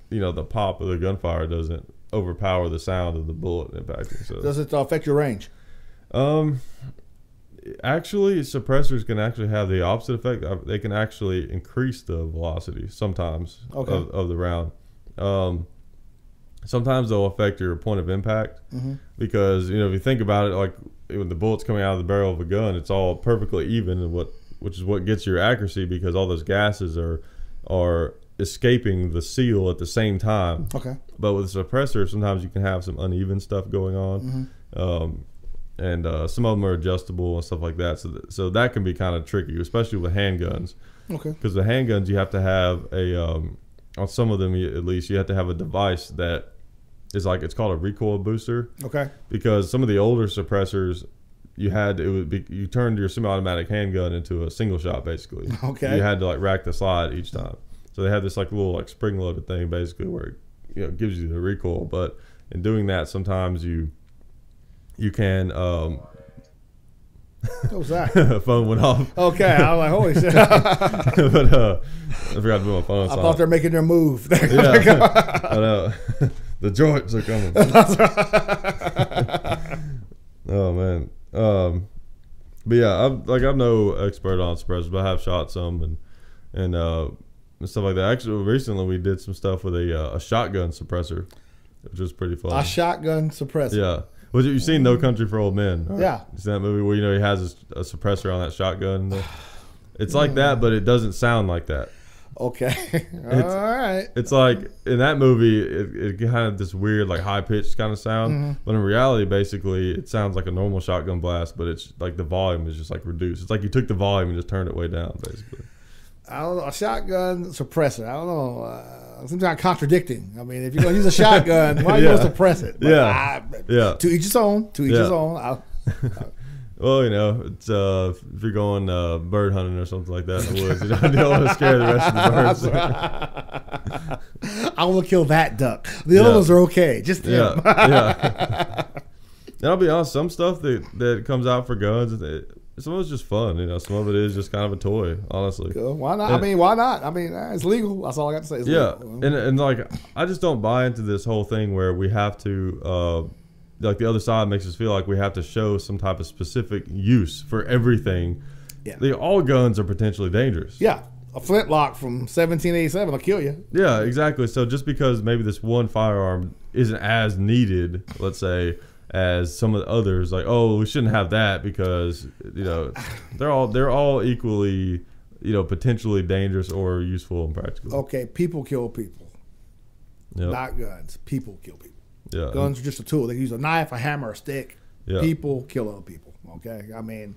pop of the gunfire doesn't overpower the sound of the bullet impacting. So does it affect your range? Actually, suppressors can actually have the opposite effect. They can actually increase the velocity sometimes of the round. Sometimes they'll affect your point of impact because, you know, if you think about it, like when the bullet's coming out of the barrel of a gun, it's all perfectly even, and which is what gets your accuracy, because all those gases are escaping the seal at the same time. Okay. But with a suppressor, sometimes you can have some uneven stuff going on. And some of them are adjustable and stuff like that. So that can be kind of tricky, especially with handguns. Okay. Because the handguns, you have to have on some of them at least, you have to have a device that is like, it's called a recoil booster. Okay. Because some of the older suppressors, you turned your semi-automatic handgun into a single shot, basically. Okay. You had to like rack the slide each time. So they had this like little like spring-loaded thing, basically, where it gives you the recoil. But in doing that, sometimes you can what was that? Phone went off. Okay, I was like, holy shit. But I forgot to put my phone on. I thought they're making their move. Yeah, I know. The joints are coming. Oh man. But yeah, I'm no expert on suppressors, but I have shot some and stuff like that. Actually, recently we did some stuff with a shotgun suppressor, which was pretty fun. A shotgun suppressor. Yeah. Well, you've seen No Country for Old Men, right? Yeah. You seen that movie where, you know, he has a suppressor on that shotgun? It's like that, but it doesn't sound like that. Okay. All right. It's like in that movie, it had of this weird, like high pitched kind of sound, but in reality, basically, it sounds like a normal shotgun blast, but it's like the volume is just like reduced. It's like you took the volume and just turned it way down, basically. I don't know, a shotgun suppressor. I don't know. Seems kind of contradicting. I mean, if you're going to use a shotgun, why are you going to suppress it? But to each his own. To each his own. Well, you know, it's if you're going bird hunting or something like that in the woods, you don't want to scare the rest of the birds. I want to kill that duck. The other ones are okay. Just him. And I'll be honest, some stuff that comes out for guns, some of it's just fun, you know. Some of it is just kind of a toy, honestly. Cool. Why not? I mean, why not? I mean, it's legal. That's all I got to say. It's legal. And like, I just don't buy into this whole thing where we have to, like, the other side makes us feel like we have to show some type of specific use for everything. Yeah. All guns are potentially dangerous. Yeah. A flintlock from 1787 will kill you. Yeah, exactly. So just because maybe this one firearm isn't as needed, let's say, as some of the others, like, oh, we shouldn't have that because, you know, they're all equally, you know, potentially dangerous or useful and practical. Okay, people kill people, not guns. People kill people. Yeah, guns are just a tool. They use a knife, a hammer, a stick. Yeah. People kill other people. Okay, I mean,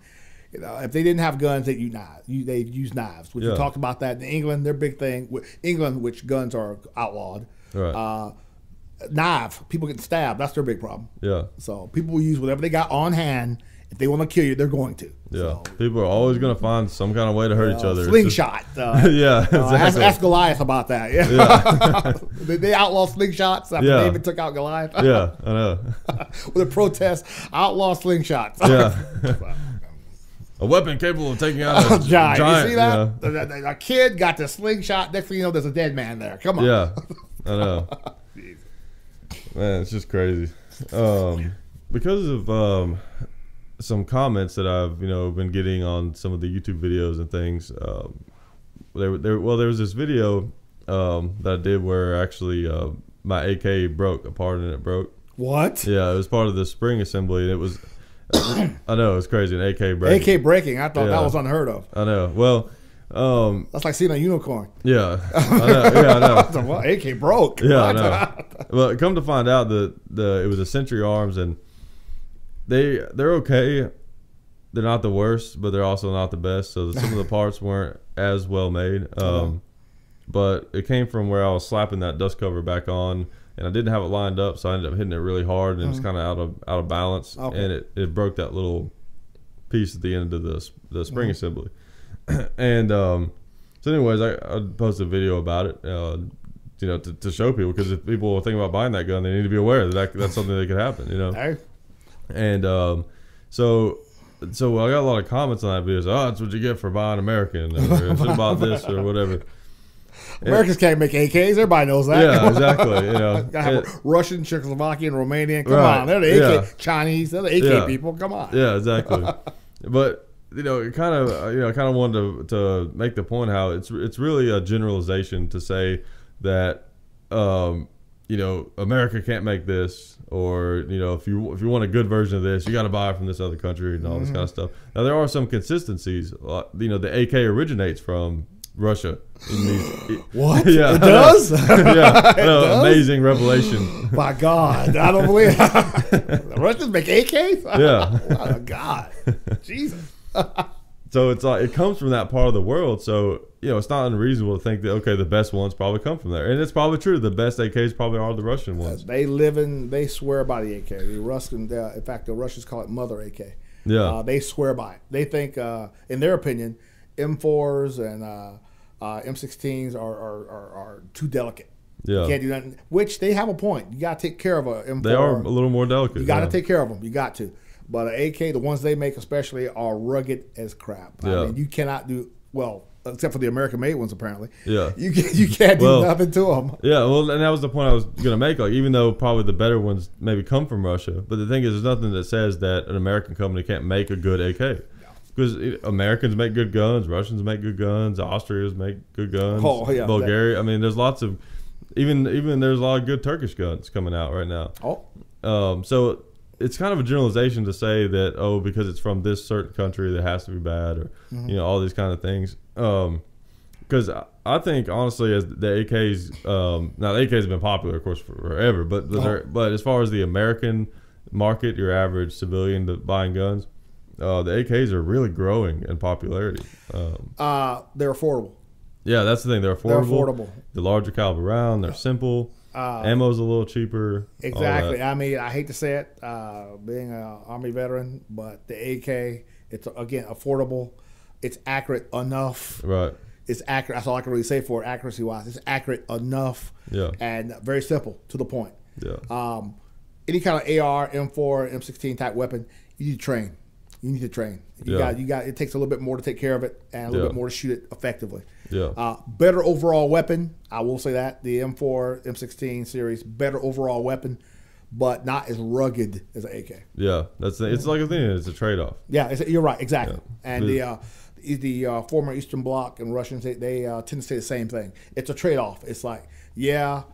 you know, if they didn't have guns, they'd use knives. We talked about that in England. Their big thing, England, which guns are outlawed. Right. Knife, people getting stabbed, that's their big problem. Yeah. So people will use whatever they got on hand. If they want to kill you, they're going to. Yeah. So, people are always going to find some kind of way to hurt each other. Slingshot. Yeah. Exactly. Ask Goliath about that. Yeah. They outlawed slingshots after David took out Goliath. Yeah, I know. With a protest, outlaw slingshots. Yeah. A weapon capable of taking out a giant. You see that? A kid got the slingshot. Next thing you know, there's a dead man there. Come on. Yeah, I know. Man, it's just crazy. Because of some comments that I've been getting on some of the YouTube videos and things. There was this video that I did where actually my AK broke. A part in it broke. What? Yeah, it was part of the spring assembly, and it was. I know, it's crazy. An AK breaking. AK breaking. I thought that was unheard of. I know. Well. That's like seeing a unicorn. Yeah, I know. Yeah, I know. Well, AK broke. Yeah, I know. Well, come to find out that it was a Century Arms, and they're okay. they're not the worst, but they're also not the best. So some of the parts weren't as well made. But it came from where I was slapping that dust cover back on, and I didn't have it lined up, so I ended up hitting it really hard, and it's kind of out of balance, and it broke that little piece at the end of the spring assembly. And so anyways, I posted a video about it, you know, to show people, because if people are thinking about buying that gun, they need to be aware that that's something that could happen, you know. Hey. And so I got a lot of comments on that video. So, that's what you get for buying American, or should have bought this or whatever. Americans can't make AKs. Everybody knows that. Yeah, exactly. You know, gotta have Russian, Czechoslovakian, Romanian. Come on, they're the AK Chinese. They're the AK people. Come on. Yeah, exactly. But you know, it kind of wanted to make the point how it's really a generalization to say that you know, America can't make this, or you know, if you want a good version of this, you got to buy it from this other country and all this kind of stuff. Now there are some consistencies. You know, the AK originates from Russia. What? Yeah, it does? Yeah, amazing revelation. My God, I don't believe it. The Russians make AKs? Yeah. Oh, God. Jesus. So it's like, it comes from that part of the world. So, you know, it's not unreasonable to think that, okay, the best ones probably come from there. And it's probably true. The best AKs probably are the Russian ones. They swear by the AK. The Russian, in fact, the Russians call it Mother AK. Yeah. They swear by it. They think, in their opinion, M4s and M16s are too delicate. Yeah. You can't do nothing. Which they have a point. You got to take care of a M4. They are a little more delicate. You got to take care of them. You got to. But an AK, the ones they make especially, are rugged as crap. Yeah. I mean, you cannot do, well, except for the American-made ones, apparently. Yeah. You can't do nothing to them. Yeah, well, and that was the point I was going to make. Like, even though probably the better ones maybe come from Russia, but the thing is, there's nothing that says that an American company can't make a good AK. Because Americans make good guns, Russians make good guns, Austrians make good guns, Bulgaria. I mean, there's lots of, even there's a lot of good Turkish guns coming out right now. So it's kind of a generalization to say that, oh, because it's from this certain country that has to be bad, or you know, all these kind of things. Because I think honestly, as the AKs, now the AKs have been popular, of course, forever, but as far as the American market, your average civilian buying guns, the AKs are really growing in popularity. They're affordable. Yeah, that's the thing. They're affordable. The larger caliber round, they're simple. Ammo's a little cheaper. Exactly. I mean, I hate to say it, being an Army veteran, but the AK, it's, again, affordable. It's accurate enough. Right. It's accurate. That's all I can really say for it, accuracy-wise. It's accurate enough. Yeah. And very simple, to the point. Yeah. Any kind of AR, M4, M16 type weapon, you need to train. You need to train. You got. It takes a little bit more to take care of it, and a little bit more to shoot it effectively. Yeah. Better overall weapon. I will say that the M4, M16 series, better overall weapon, but not as rugged as an AK. Yeah, it's like a thing. It's a trade-off. Yeah, you're right. Exactly. Yeah. And the former Eastern Bloc and Russians, they tend to say the same thing. It's a trade-off. It's like, AK,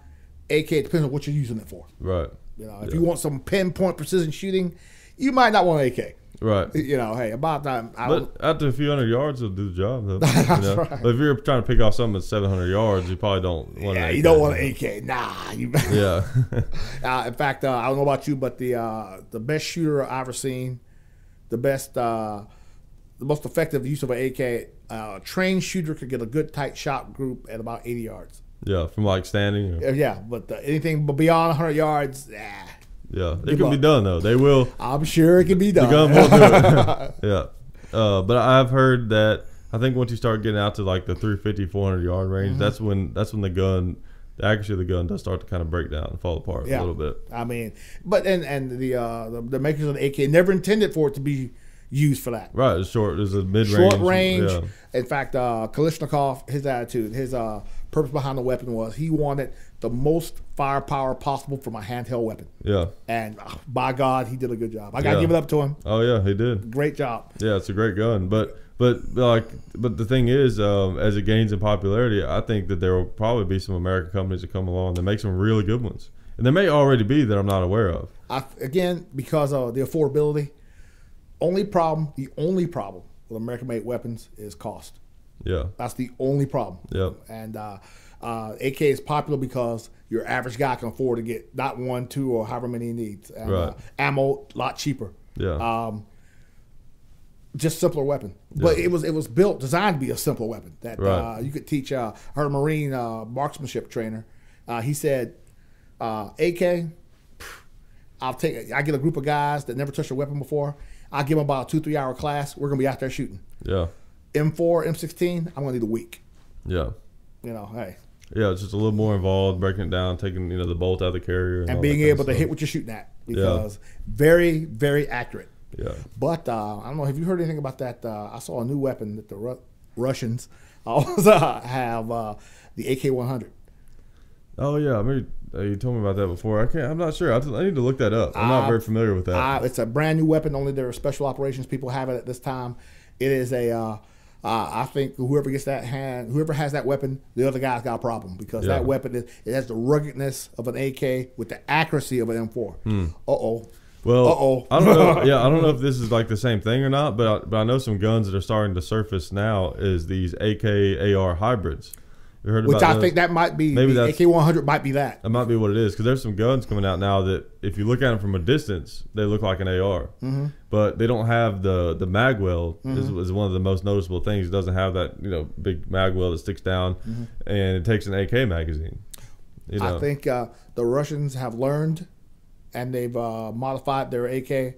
it depends on what you're using it for. Right. You know, if you want some pinpoint precision shooting, you might not want an AK. Right. You know, hey, about time. But after a few hundred yards, it'll do the job, though. That's you know? right. But if you're trying to pick off something at 700 yards, you probably don't want an AK. You don't want an AK. Nah. Yeah. In fact, I don't know about you, but the best shooter I've ever seen, the most effective use of an AK, a trained shooter could get a good tight shot group at about 80 yards. Yeah, from like standing. Yeah, but anything beyond 100 yards, yeah, it can be done though. They will. I'm sure it can be done. The gun will do it. Yeah, but I've heard that I think once you start getting out to like the 350, 400 yard range, that's when the accuracy of the gun does start to kind of break down and fall apart a little bit. I mean, but and the makers of the AK never intended for it to be used for that. Right, it's short. There's a mid-range. Short range. Yeah. In fact, Kalashnikov, his attitude, his purpose behind the weapon was he wanted the most firepower possible from a handheld weapon. Yeah. And by God, he did a good job. I gotta give it up to him. Oh yeah, he did. Great job. Yeah, it's a great gun. But the thing is, as it gains in popularity, I think that there will probably be some American companies that come along that make some really good ones, and there may already be that I'm not aware of. Again, because of the affordability. The only problem with American-made weapons is cost. Yeah. That's the only problem. Yeah. And AK is popular because your average guy can afford to get not one, two, or however many he needs. And, right. Ammo, a lot cheaper. Yeah. Just simpler weapon, but it was designed to be a simpler weapon that you could teach. I heard a Marine marksmanship trainer. He said, AK, I get a group of guys that never touched a weapon before. I'll give them about a 2-3 hour class. We're gonna be out there shooting. Yeah. M4, M16. I'm gonna need a week. Yeah. You know, hey. Yeah, it's just a little more involved, breaking it down, taking the bolt out of the carrier, and being able to hit what you're shooting at, because very, very accurate. Yeah. But I don't know. Have you heard anything about that? I saw a new weapon that the Russians have, the AK-100. Oh yeah, I mean, you told me about that before. I'm not sure. I need to look that up. I'm not very familiar with that. It's a brand new weapon. Only their special operations people have it at this time. It is a. I think whoever has that weapon, the other guy's got a problem, because that weapon it has the ruggedness of an AK with the accuracy of an M4. Well, I don't know. Yeah, I don't know if this is like the same thing or not, but I know some guns that are starting to surface now is these AK-AR hybrids. You heard Which about I those? think that might be the AK-100 might be that. That might be what it is, because there's some guns coming out now that if you look at them from a distance, they look like an AR, but they don't have the mag well. Is one of the most noticeable things. It doesn't have that big mag well that sticks down, and it takes an AK magazine. I think the Russians have learned, and they've modified their AK.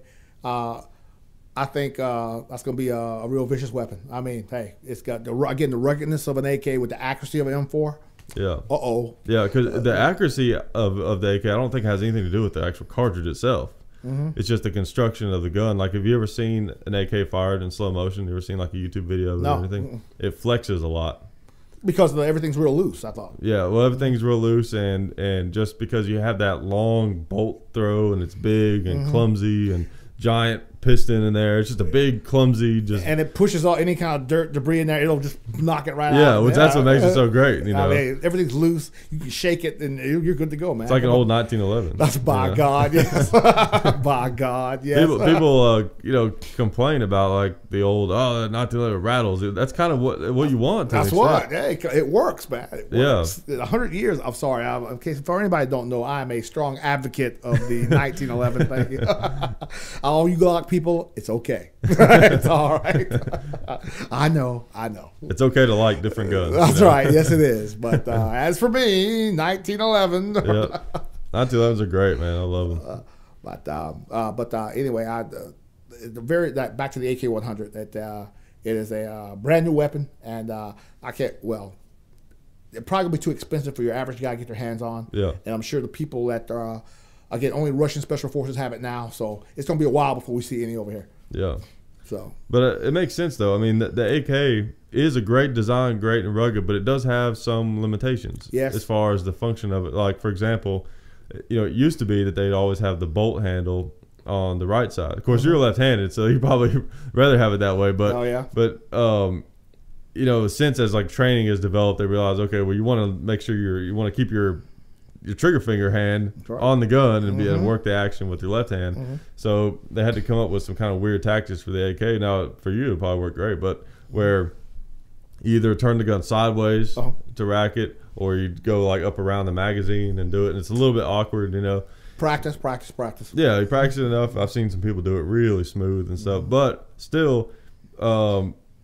I think that's going to be a real vicious weapon. I mean, hey, it's got the ruggedness of an AK with the accuracy of an M4. Yeah. Yeah, because the accuracy of the AK, I don't think has anything to do with the actual cartridge itself. It's just the construction of the gun. Like, have you ever seen an AK fired in slow motion? You ever seen like a YouTube video of it or anything? It flexes a lot. Because everything's real loose, I thought. Yeah, well, everything's real loose, and just because you have that long bolt throw and it's big and clumsy and giant piston in there, it's just a big clumsy and it pushes all any kind of dirt debris in there. It'll just knock it right out. Yeah, which that's what makes it so great. I mean, everything's loose. You can shake it and you're good to go, man. It's like an old 1911. That's by God, yes. By God, yes. People complain about like the old 1911 rattles. That's kind of what you want. That's what. Hey, it works, man. It works. Yeah. 100 years. I'm sorry. In case for anybody who don't know, I am a strong advocate of the 1911 thing. All you Glock people, it's okay. It's all right. I know. It's okay to like different guns. That's right. Yes, it is. But as for me, 1911. Yeah, 1911s are great, man. I love them. But anyway, back to the AK-100. That it is a brand new weapon, and I can't. Well, it'd probably be too expensive for your average guy to get their hands on. Yeah. And I'm sure the people that again, only Russian special forces have it now, so it's going to be a while before we see any over here. Yeah. So, but it makes sense though. I mean, the AK is a great design, great and rugged, but it does have some limitations. Yes. As far as the function of it, like for example, it used to be that they'd always have the bolt handle on the right side. Of course, you're left-handed, so you probably rather have it that way. But since as like training is developed, they realize, okay, well, you want to make sure you want to keep your trigger finger hand on the gun and be able to work the action with your left hand. So they had to come up with some kind of weird tactics for the AK. Now, for you, it probably worked great, but where you either turn the gun sideways to rack it, or you go like up around the magazine and do it. And it's a little bit awkward, Practice. Yeah, you practice it enough. I've seen some people do it really smooth and stuff, but still,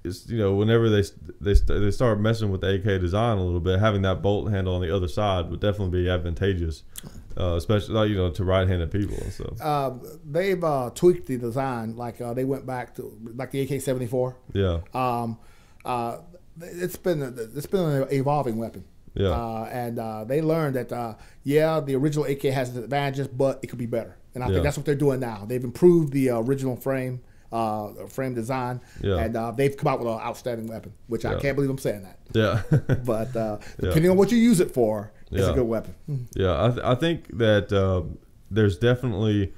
it's, whenever they start messing with the AK design a little bit, having that bolt handle on the other side would definitely be advantageous, especially to right-handed people and stuff. They've tweaked the design, like they went back to like the AK-74. Yeah. It's been an evolving weapon. Yeah. And they learned that the original AK has its advantages, but it could be better. And I think that's what they're doing now. They've improved the original frame design, and they've come out with an outstanding weapon, which I can't believe I'm saying that. Yeah. But depending on what you use it for, it's a good weapon. Yeah, I think that there's definitely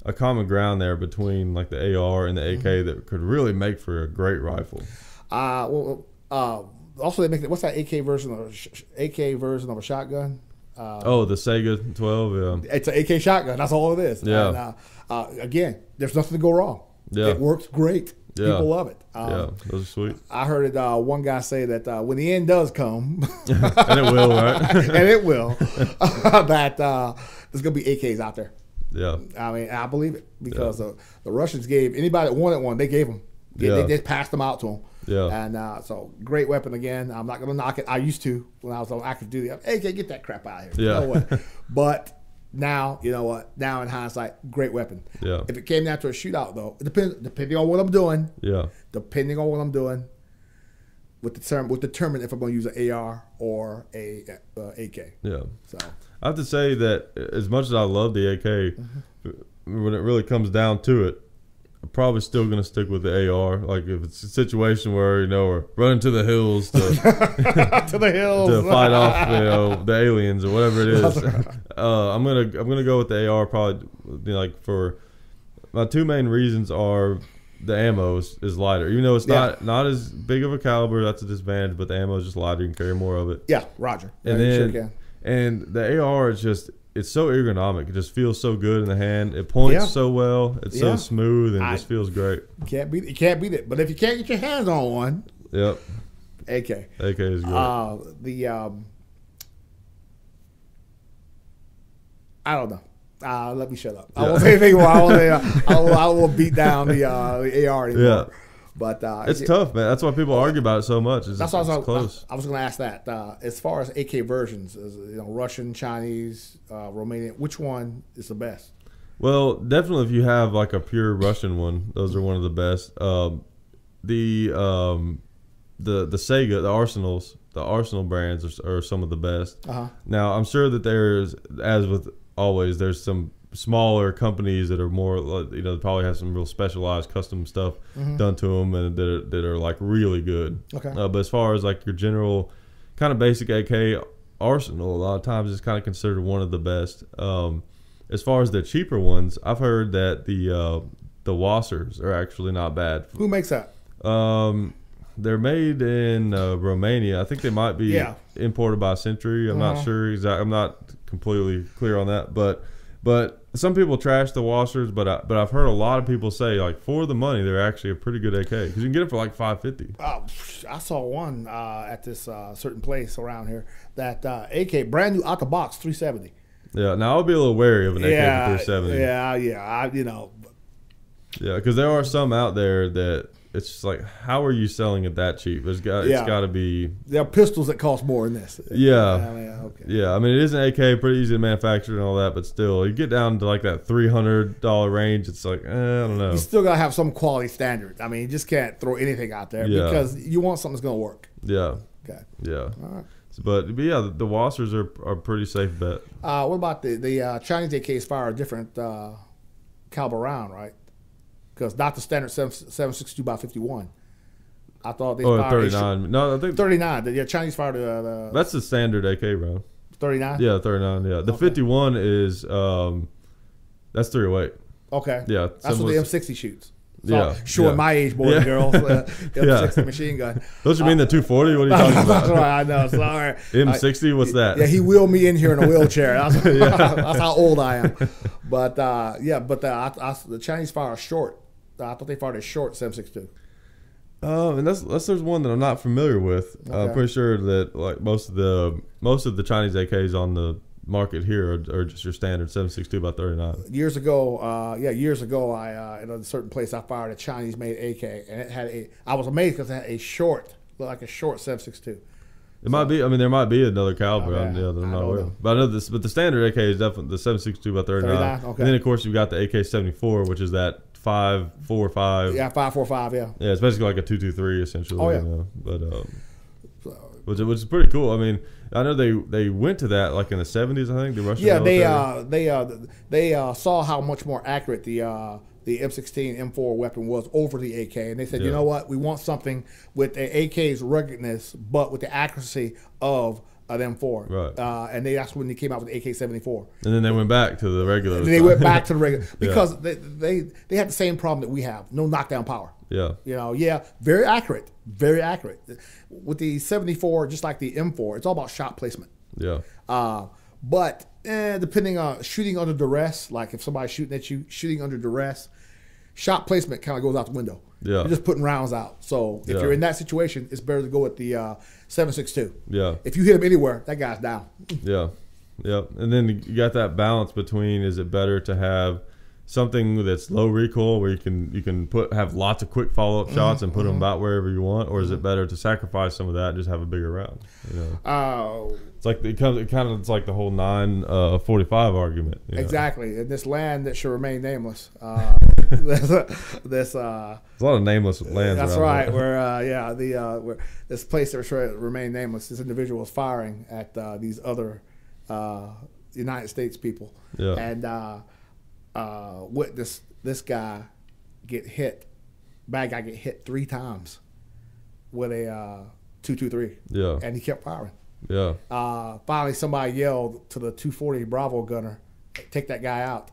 a common ground there between like the AR and the AK that could really make for a great rifle. Also, they make what's that AK version of a shotgun? The Sega 12. Yeah, it's an AK shotgun. That's all it is. Yeah. And, again, there's nothing to go wrong. Yeah. It works great. Yeah. People love it. Those are sweet. I heard one guy say that when the end does come, and it will, right? And it will, that there's going to be AKs out there. Yeah. I mean, I believe it because the Russians gave anybody that wanted one, they gave them. They just passed them out to him. Yeah. And so great weapon again. I'm not gonna knock it. I used to when I was on active duty. Hey, get that crap out of here. Yeah. No way. But now, you know what? Now in hindsight, great weapon. Yeah. If it came down to a shootout, though, it depending on what I'm doing. Yeah. Depending on what I'm doing, would determine if I'm going to use an AR or a AK. Yeah. So I have to say that as much as I love the AK, when it really comes down to it, I'm probably still going to stick with the AR. Like if it's a situation where, you know, we're running to the hills to to the hills to fight off, you know, the aliens or whatever it is. I'm gonna go with the AR probably. You know, like for my two main reasons are the ammo is lighter, even though it's not as big of a caliber. That's a disadvantage, but the ammo is just lighter. You can carry more of it. Yeah, Roger. And yeah, then sure can. and the AR is just. It's so ergonomic. It just feels so good in the hand. It points so well. It's so smooth and just feels great. You can't beat it. But if you can't get your hands on one, yep. AK. AK is great. I don't know. Let me shut up. I won't say anything more. I will beat down the AR anymore. Yeah. But it's tough, man. That's why people argue about it so much. That's why I was going to ask that. As far as AK versions, Russian, Chinese, Romanian, which one is the best? Well, definitely if you have like a pure Russian one, those are one of the best. The Sega, the Arsenal brands are some of the best. Now, I'm sure that there's, as with always, there's some smaller companies that are more, you know, probably have some real specialized custom stuff done to them and that are like really good. Okay. But as far as like your general kind of basic AK arsenal, a lot of times it's kind of considered one of the best. As far as the cheaper ones, I've heard that the Wassers are actually not bad. Who makes that? They're made in Romania. I think they might be imported by Century. I'm not sure exactly. I'm not completely clear on that, but some people trash the Wassers, but I've heard a lot of people say like for the money they're actually a pretty good AK because you can get it for like $550. I saw one at this certain place around here that AK brand new out the box $370. Yeah, now I'll be a little wary of an AK for $370. Yeah, because there are some out there that it's just like, how are you selling it that cheap? It's got to be. There are pistols that cost more than this. Yeah, yeah. I mean, it is an AK, pretty easy to manufacture and all that, but still, you get down to like that $300 range. It's like, I don't know. You still gotta have some quality standard. I mean, you just can't throw anything out there because you want something that's gonna work. Yeah. Okay. Yeah. All right. But yeah, the Wassers are a pretty safe bet. What about the Chinese AKs fire a different caliber round, right? Because not the standard 7.62 by 51. I thought they fired 39. No, I think 39. Yeah, Chinese fired that's the standard AK round. 39. Yeah, 39. Yeah, the 51 is that's 308. Okay. Yeah, that's what the M60 shoots. So yeah, showing my age, boys and girls, M60 machine gun. Don't you mean the 240? What are you talking about? That's right. I know. Sorry. M60. What's that? Yeah, he wheeled me in here in a wheelchair. That's how old I am. But the Chinese fire a short. I thought they fired a short 7.62. And there's one that I'm not familiar with. Okay. I'm pretty sure that like most of the Chinese AKs on the market here are just your standard 7.62 by 39. Years ago, I in a certain place I fired a Chinese made AK, and it had I was amazed because it had a short 7.62. It might be. I mean, there might be another caliber that I'm not aware of. But I know this. But the standard AK is definitely the 7.62 by 39. Okay. And then of course you've got the AK-74, which is that 5.45. Yeah, 5.45. Yeah. Yeah, it's basically like a 2.23 essentially. Oh yeah. You know? But which is pretty cool. I mean, I know they went to that like in the 70s. I think the Russian military. They saw how much more accurate the M16 M4 weapon was over the AK, and they said, you know what, we want something with the AK's ruggedness, but with the accuracy of an M4. Right. And that's when they came out with the AK-74. And then they went back to the regular. And they went back to the regular because they had the same problem that we have: no knockdown power. Yeah. You know, very accurate, very accurate. With the 74, just like the M4, it's all about shot placement. Yeah. But depending on shooting under duress, like if somebody's shooting at you, shooting under duress, shot placement kind of goes out the window. Yeah. You're just putting rounds out. So if you're in that situation, it's better to go with the 7.62. Yeah. If you hit him anywhere, that guy's down. Yeah. Yeah. And then you got that balance between, is it better to have something that's low recoil where you can have lots of quick follow-up shots and put them about wherever you want, or is it better to sacrifice some of that and just have a bigger round? It's like it's like the whole 9.45 argument. Exactly. In this land that should remain nameless, there's a lot of nameless lands. That's around right. There. Where this place that should remain nameless. This individual was firing at these other United States people, and witnessed this guy get hit. Bad guy get hit 3 times with a 223. Yeah, and he kept firing. Yeah. Finally, somebody yelled to the 240 Bravo gunner, "Take that guy out!"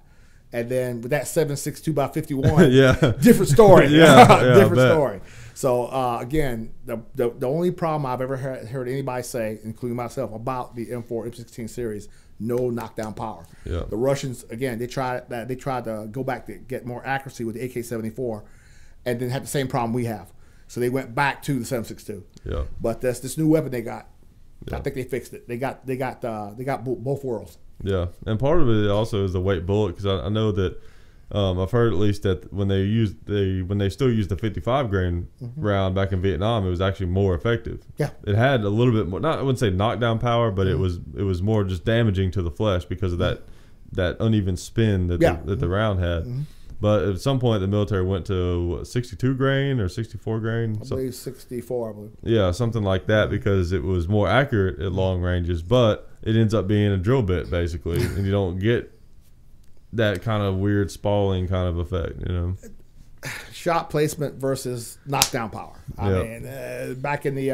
And then with that 7.62 by 51, different story. Different story. So again, the only problem I've ever heard anybody say, including myself, about the M4 M16 series, no knockdown power. Yeah. The Russians, again, they tried to go back to get more accuracy with the AK-74, and then had the same problem we have. So they went back to the 7.62. Yeah. But this new weapon they got, I think they fixed it. They got both worlds. Yeah, and part of it also is the weight bullet, because I know that I've heard at least that when they still used the 55 grain round back in Vietnam, it was actually more effective. Yeah, it had a little bit more. I wouldn't say knockdown power, but it was more just damaging to the flesh because of that uneven spin that the round had. But at some point, the military went to 62 grain or 64 grain. I believe 64, I believe. Yeah, something like that, because it was more accurate at long ranges, but it ends up being a drill bit, basically, and you don't get that kind of weird spalling kind of effect, Shot placement versus knockdown power. I mean, back in the,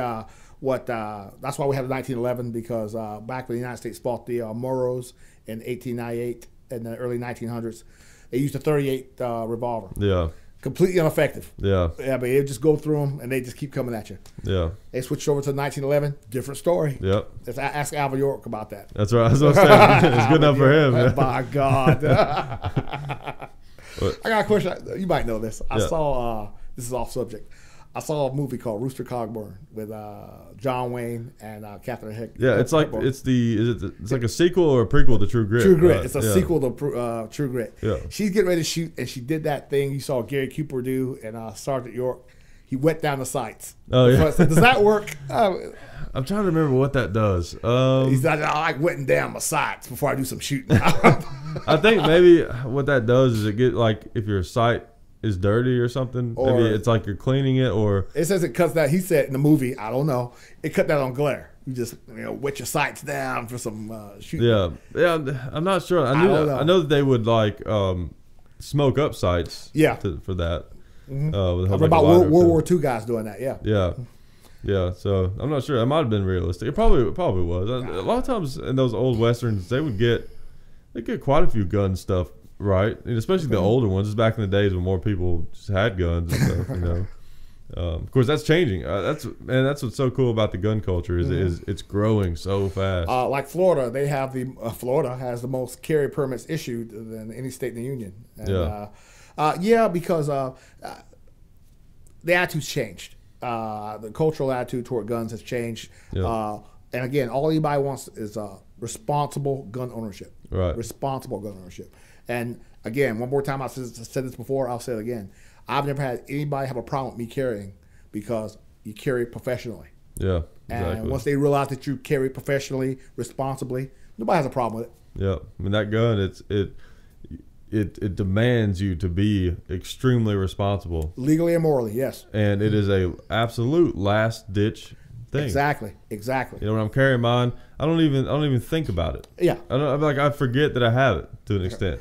that's why we have the 1911, because back when the United States fought the Moros in 1898 in the early 1900s, they used a 38 revolver. Yeah. Completely ineffective. Yeah. Yeah, but it would just go through them, and they just keep coming at you. Yeah. They switched over to 1911. Different story. Yep. Let's ask Alvin York about that. That's right. That's what I'm saying. It's good enough for him. Oh, my God. I got a question. You might know this. I saw, this is off subject. I saw a movie called Rooster Cogburn with John Wayne and Catherine Hick. Yeah, it's like it's like a sequel or a prequel to True Grit. True Grit. It's a sequel to True Grit. Yeah. She's getting ready to shoot, and she did that thing you saw Gary Cooper do and Sergeant York. He wet down the sights. Oh yeah. Does that work? I'm trying to remember what that does. He's like, I like wetting down my sights before I do some shooting. I think maybe what that does is it get like if your sight is dirty or something, or maybe it's like you're cleaning it, or it says it cuts that. He said in the movie, I don't know, it cut that on glare. You just wet your sights down for some shooting. Yeah. I'm not sure. I know that they would like smoke up sights. Yeah. For that. About World War II guys doing that. Yeah. Yeah. Yeah. So I'm not sure. It might have been realistic. It probably was. A lot of times in those old westerns, they get quite a few gun stuff. Right, and especially the older ones. It's back in the days when more people just had guns and stuff. Of course, that's changing. That's what's so cool about the gun culture is it's growing so fast. Like Florida, they have Florida has the most carry permits issued than any state in the union. And, because the attitude's changed. The cultural attitude toward guns has changed. Yeah. And again, all anybody wants is responsible gun ownership. Right. Responsible gun ownership. And again, one more time, I've said this before, I'll say it again. I've never had anybody have a problem with me carrying because you carry professionally. Yeah, exactly. And once they realize that you carry professionally, responsibly, nobody has a problem with it. Yeah, I mean that gun, it demands you to be extremely responsible, legally and morally. Yes, and it is a absolute last ditch thing. Exactly. When I'm carrying mine, I don't even think about it. Yeah, I forget that I have it to an extent.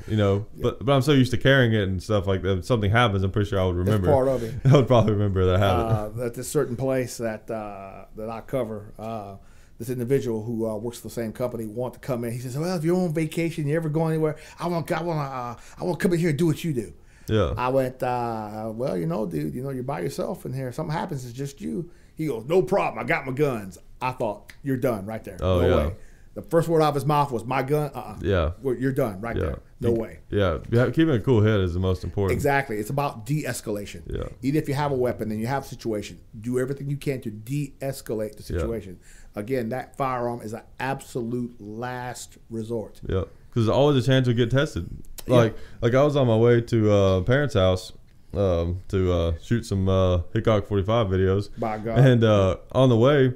But I'm so used to carrying it and stuff like that. If something happens, I'm pretty sure I would remember. It's part of it. I would probably remember that I have it. At this certain place that I cover, this individual who works for the same company wanted to come in. He says, "Well, if you're on vacation, you ever go anywhere? I want to come in here and do what you do." Yeah. I went, well, dude, you're by yourself in here. Something happens, it's just you. He goes, "No problem. I got my guns." I thought, you're done right there. Oh, no way. The first word out of his mouth was, "My gun." Yeah. You're done right there. No way. Yeah. Keeping a cool head is the most important. Exactly. It's about de-escalation. Yeah. Even if you have a weapon and you have a situation, do everything you can to de-escalate the situation. Yeah. Again, that firearm is an absolute last resort. Yeah. Because there's always a chance you'll get tested. Like I was on my way to a parents' house to shoot some Hickok 45 videos. By God. And on the way,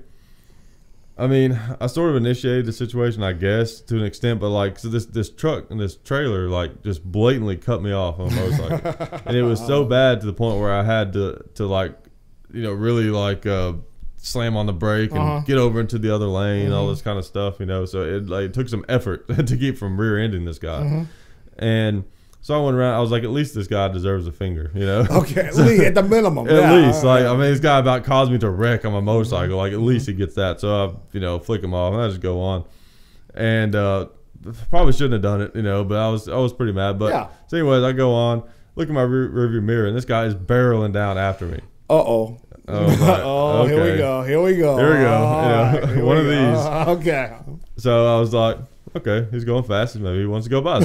I mean, I sort of initiated the situation, I guess, to an extent, but like, so this truck and this trailer like just blatantly cut me off on a motorcycle, and it was so bad to the point where I had to like, you know, really like slam on the brake and get over into the other lane, and all this kind of stuff, you know. So it took some effort to keep from rear-ending this guy, and. So I went around. I was like, at least this guy deserves a finger, you know. Okay, at least at the minimum. At least, like, I mean, this guy about caused me to wreck on my motorcycle. Like, at least he gets that. So I, you know, flick him off, and I just go on. And probably shouldn't have done it, you know. But I was pretty mad. But so, anyways, I go on, look at my rearview mirror, and this guy is barreling down after me. Like, okay. Here we go. Here we go. Right, one of these. Okay. So I was like, okay, he's going fast. Maybe he wants to go by.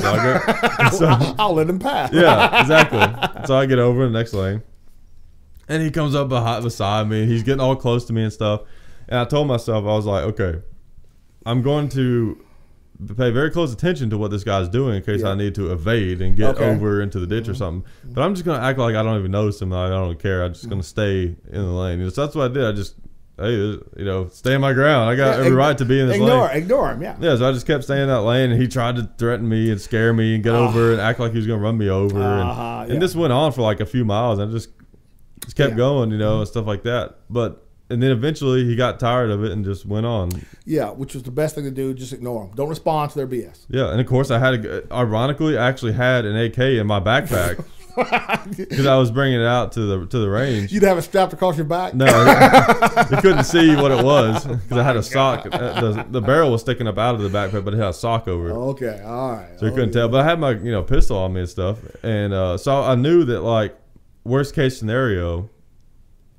So I'll let him pass. Yeah, exactly. So I get over in the next lane, and he comes up beside me, and he's getting all close to me and stuff. And I told myself, I was like, okay, I'm going to pay very close attention to what this guy's doing in case I need to evade and get over into the ditch or something. But I'm just going to act like I don't even notice him. I don't care. I'm just going to stay in the lane. So that's what I did. I just, hey, you know, stay in my ground. I got every right to be in this lane. Ignore him, yeah. Yeah, so I just kept staying in that lane, and he tried to threaten me and scare me and get over and act like he was going to run me over. And this went on for like a few miles. And I just kept going, you know, and stuff like that. And then eventually he got tired of it and just went on. Yeah, which was the best thing to do. Just ignore them. Don't respond to their BS. Yeah, and of course I ironically actually had an AK in my backpack. Because I was bringing it out to the range. You'd have it strapped across your back? No, you couldn't see what it was because I had a sock. The barrel was sticking up out of the backpack, but it had a sock over it. Okay, all right. So you couldn't tell. But I had my pistol on me and stuff, and so I knew that like worst case scenario,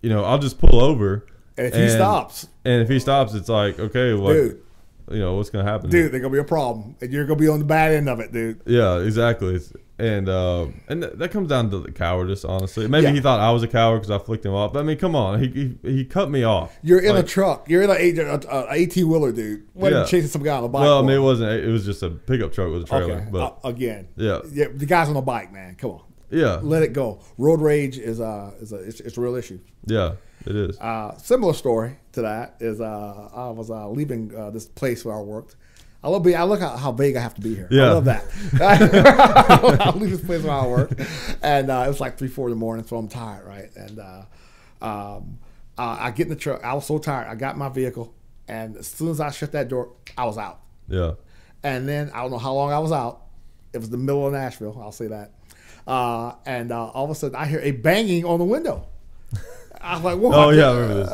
I'll just pull over. And if he stops, it's like, okay, well, dude, what's gonna happen? Dude, there's gonna be a problem, and you're gonna be on the bad end of it, dude. Yeah, exactly. And that comes down to the cowardice, honestly. Maybe he thought I was a coward because I flicked him off. But I mean, come on, he cut me off. You're in a truck. You're in an 18-wheeler, dude. Why are you chasing some guy on a bike? Well, I mean, it wasn't. It was just a pickup truck with a trailer. Okay. But again, yeah, the guy's on a bike, man. Come on. Yeah, let it go. Road rage it's a real issue. Yeah, it is. Similar story to that is I was leaving this place where I worked. I look at how vague I have to be here. Yeah. I love that. I leave this place where I work, and it was like 3-4 in the morning, so I'm tired, right? And I get in the truck. I was so tired. I got in my vehicle, and as soon as I shut that door, I was out. Yeah. And then I don't know how long I was out. It was the middle of Nashville. I'll say that. And all of a sudden, I hear a banging on the window. I was like, "What?" Oh yeah, I remember this.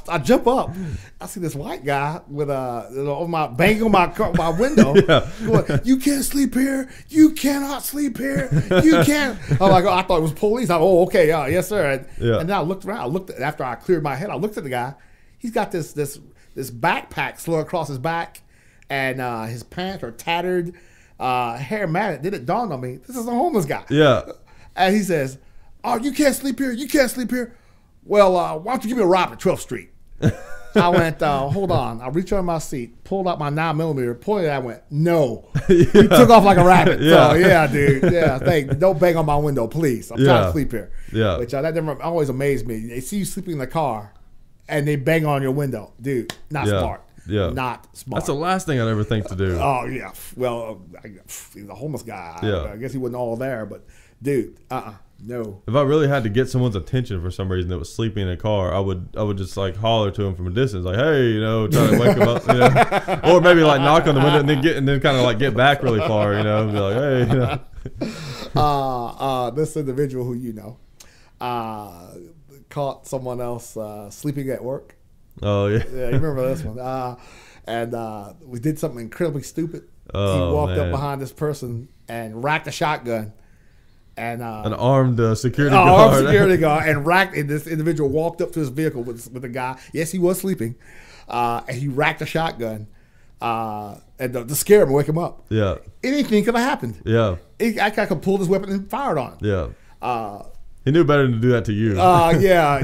I jump up. I see this white guy with banging on my window. Going, "You can't sleep here. You cannot sleep here. You can't." I'm like, I thought it was police. I'm, "Oh, okay, yes, sir." And then I looked around. After I cleared my head. I looked at the guy. He's got this backpack slung across his back, and his pants are tattered. Hair matted. Then it dawned on me, this is a homeless guy. Yeah. And he says, "Oh, you can't sleep here. You can't sleep here. Well, why don't you give me a ride at 12th Street?" I went, hold on. I reached under my seat, pulled out my 9mm, pointed at it, I went, "No." He took off like a rabbit. So, yeah, dude. Yeah, don't bang on my window, please. I'm trying to sleep here. Yeah. Which that never always amazed me. They see you sleeping in the car, and they bang on your window. Dude, not smart. Yeah. Not smart. That's the last thing I'd ever think to do. Oh, yeah. Well, he's a homeless guy. Yeah. I guess he wasn't all there, but dude, no. If I really had to get someone's attention for some reason that was sleeping in a car, I would just like holler to him from a distance, like, "Hey," try to wake him up, or maybe like knock on the window and then kind of like get back really far, and be like, "Hey," This individual who caught someone else sleeping at work. Oh yeah. Yeah, you remember this one? And we did something incredibly stupid. Oh, he walked up behind this person and racked a shotgun. And an armed security guard. Armed security guard, and racked. And this individual walked up to his vehicle with a guy. Yes, he was sleeping, and he racked a shotgun, and to scare him and wake him up. Yeah. Anything could have happened. Yeah. I could pull his weapon and fired on him. Yeah. He knew better than to do that to you. Yeah.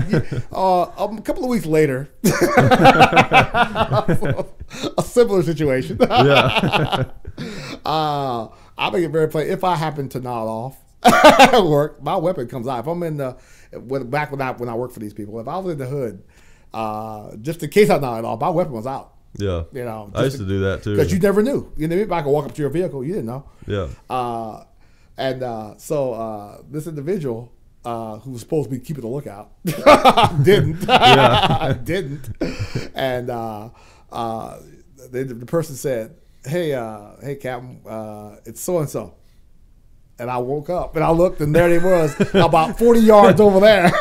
A couple of weeks later, a similar situation. Yeah. I make it very plain. If I happen to nod off at work, my weapon comes out. If I'm in back when I worked for these people, if I was in the hood, just in case I nodded off, my weapon was out. Yeah. You know, I used to do that too. Because you never knew. You know, if I could walk up to your vehicle, you didn't know. Yeah. So this individual who was supposed to be keeping a lookout didn't. Didn't. And the person said, hey, Captain, it's so and so. And I woke up and I looked and there they was about 40 yards over there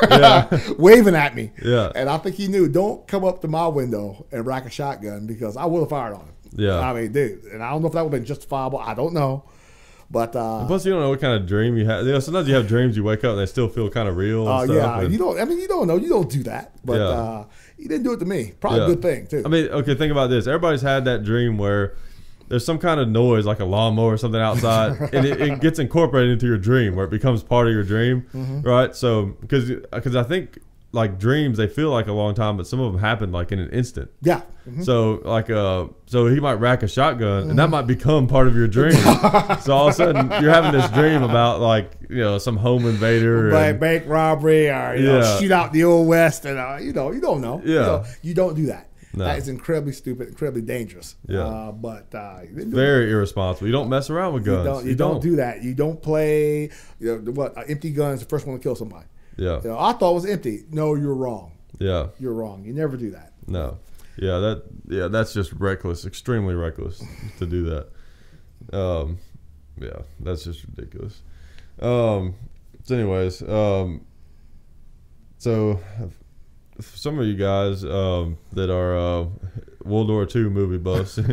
waving at me. Yeah. And I think he knew, don't come up to my window and rack a shotgun because I would have fired on him. Yeah. I mean, dude, and I don't know if that would have been justifiable. I don't know. But plus you don't know what kind of dream you have. You know, sometimes you have dreams you wake up and they still feel kind of real and stuff. Yeah, you don't know. You don't do that. But he didn't do it to me. Probably a good thing too. I mean, okay, think about this. Everybody's had that dream where there's some kind of noise like a lawnmower or something outside and it gets incorporated into your dream where it becomes part of your dream, right? So because I think like dreams, they feel like a long time, but some of them happen like in an instant. Yeah. So like so he might rack a shotgun and that might become part of your dream. So all of a sudden you're having this dream about like, you know, some home invader, bank robbery, or you know, shoot out the old west, and you don't know. Yeah. You don't do that. No. That is incredibly stupid, incredibly dangerous. Yeah. But very irresponsible. You don't mess around with guns. You don't do that. You don't play. You know, what? Empty gun is the first one to kill somebody. Yeah. You know, I thought it was empty. No, you're wrong. Yeah. You're wrong. You never do that. No. Yeah. That's just reckless. Extremely reckless to do that. Yeah. That's just ridiculous. So anyways, so some of you guys that are World War II movie buffs, you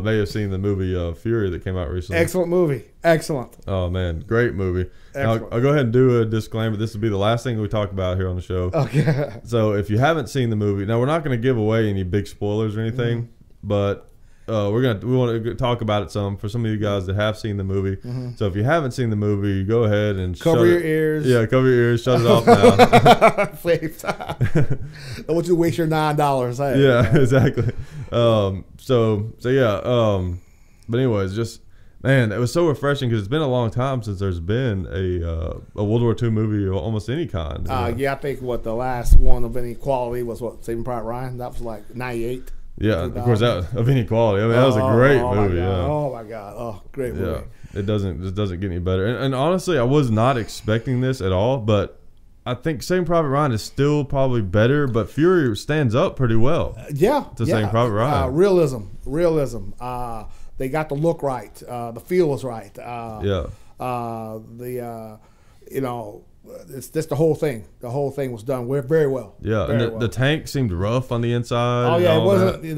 may have seen the movie Fury that came out recently. Excellent movie. Excellent. Oh, man. Great movie. Now, Excellent. I'll go ahead and do a disclaimer. This will be the last thing we talk about here on the show. Okay. So if you haven't seen the movie, now we're not going to give away any big spoilers or anything, but we want to talk about it some for some of you guys that have seen the movie. So if you haven't seen the movie, go ahead and cover your ears. Yeah, cover your ears. Shut it off now. Please. Don't want you to waste your $9. Hey, yeah, exactly. But anyways, just man, it was so refreshing because it's been a long time since there's been a World War II movie of almost any kind. Yeah, I think the last one of any quality was Saving Private Ryan. That was like 98. Yeah, of course, that of any quality. I mean, that was a great movie. Oh my god! Oh, great movie. Yeah, it doesn't get any better. And honestly, I was not expecting this at all. But I think Saving Private Ryan is still probably better. But Fury stands up pretty well. To Saving Private Ryan. Realism. They got the look right. The feel was right. It's just the whole thing. The whole thing was done very well. Yeah, and the tank seemed rough on the inside. Oh yeah, it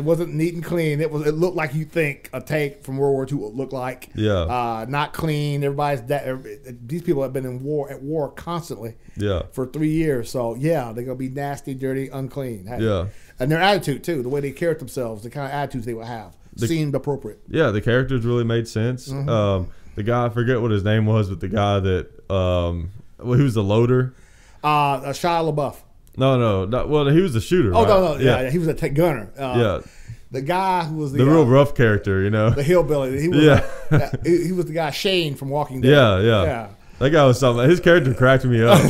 wasn't neat and clean. It looked like you think a tank from World War II would look like. Yeah. Not clean. These people have been at war constantly. Yeah. For 3 years. So yeah, they're gonna be nasty, dirty, unclean. Hey. Yeah. And their attitude too, the way they carried themselves, the kind of attitudes they would have, seemed appropriate. Yeah, the characters really made sense. The guy, I forget what his name was, but the guy that he was the loader. Shia LaBeouf. No. Well, he was the shooter. Oh, right? no. Yeah, he was a gunner. Yeah. The guy who was the real rough character, you know. The hillbilly. He was he was the guy Shane from Walking Dead. Yeah. That guy was something. His character cracked me up. I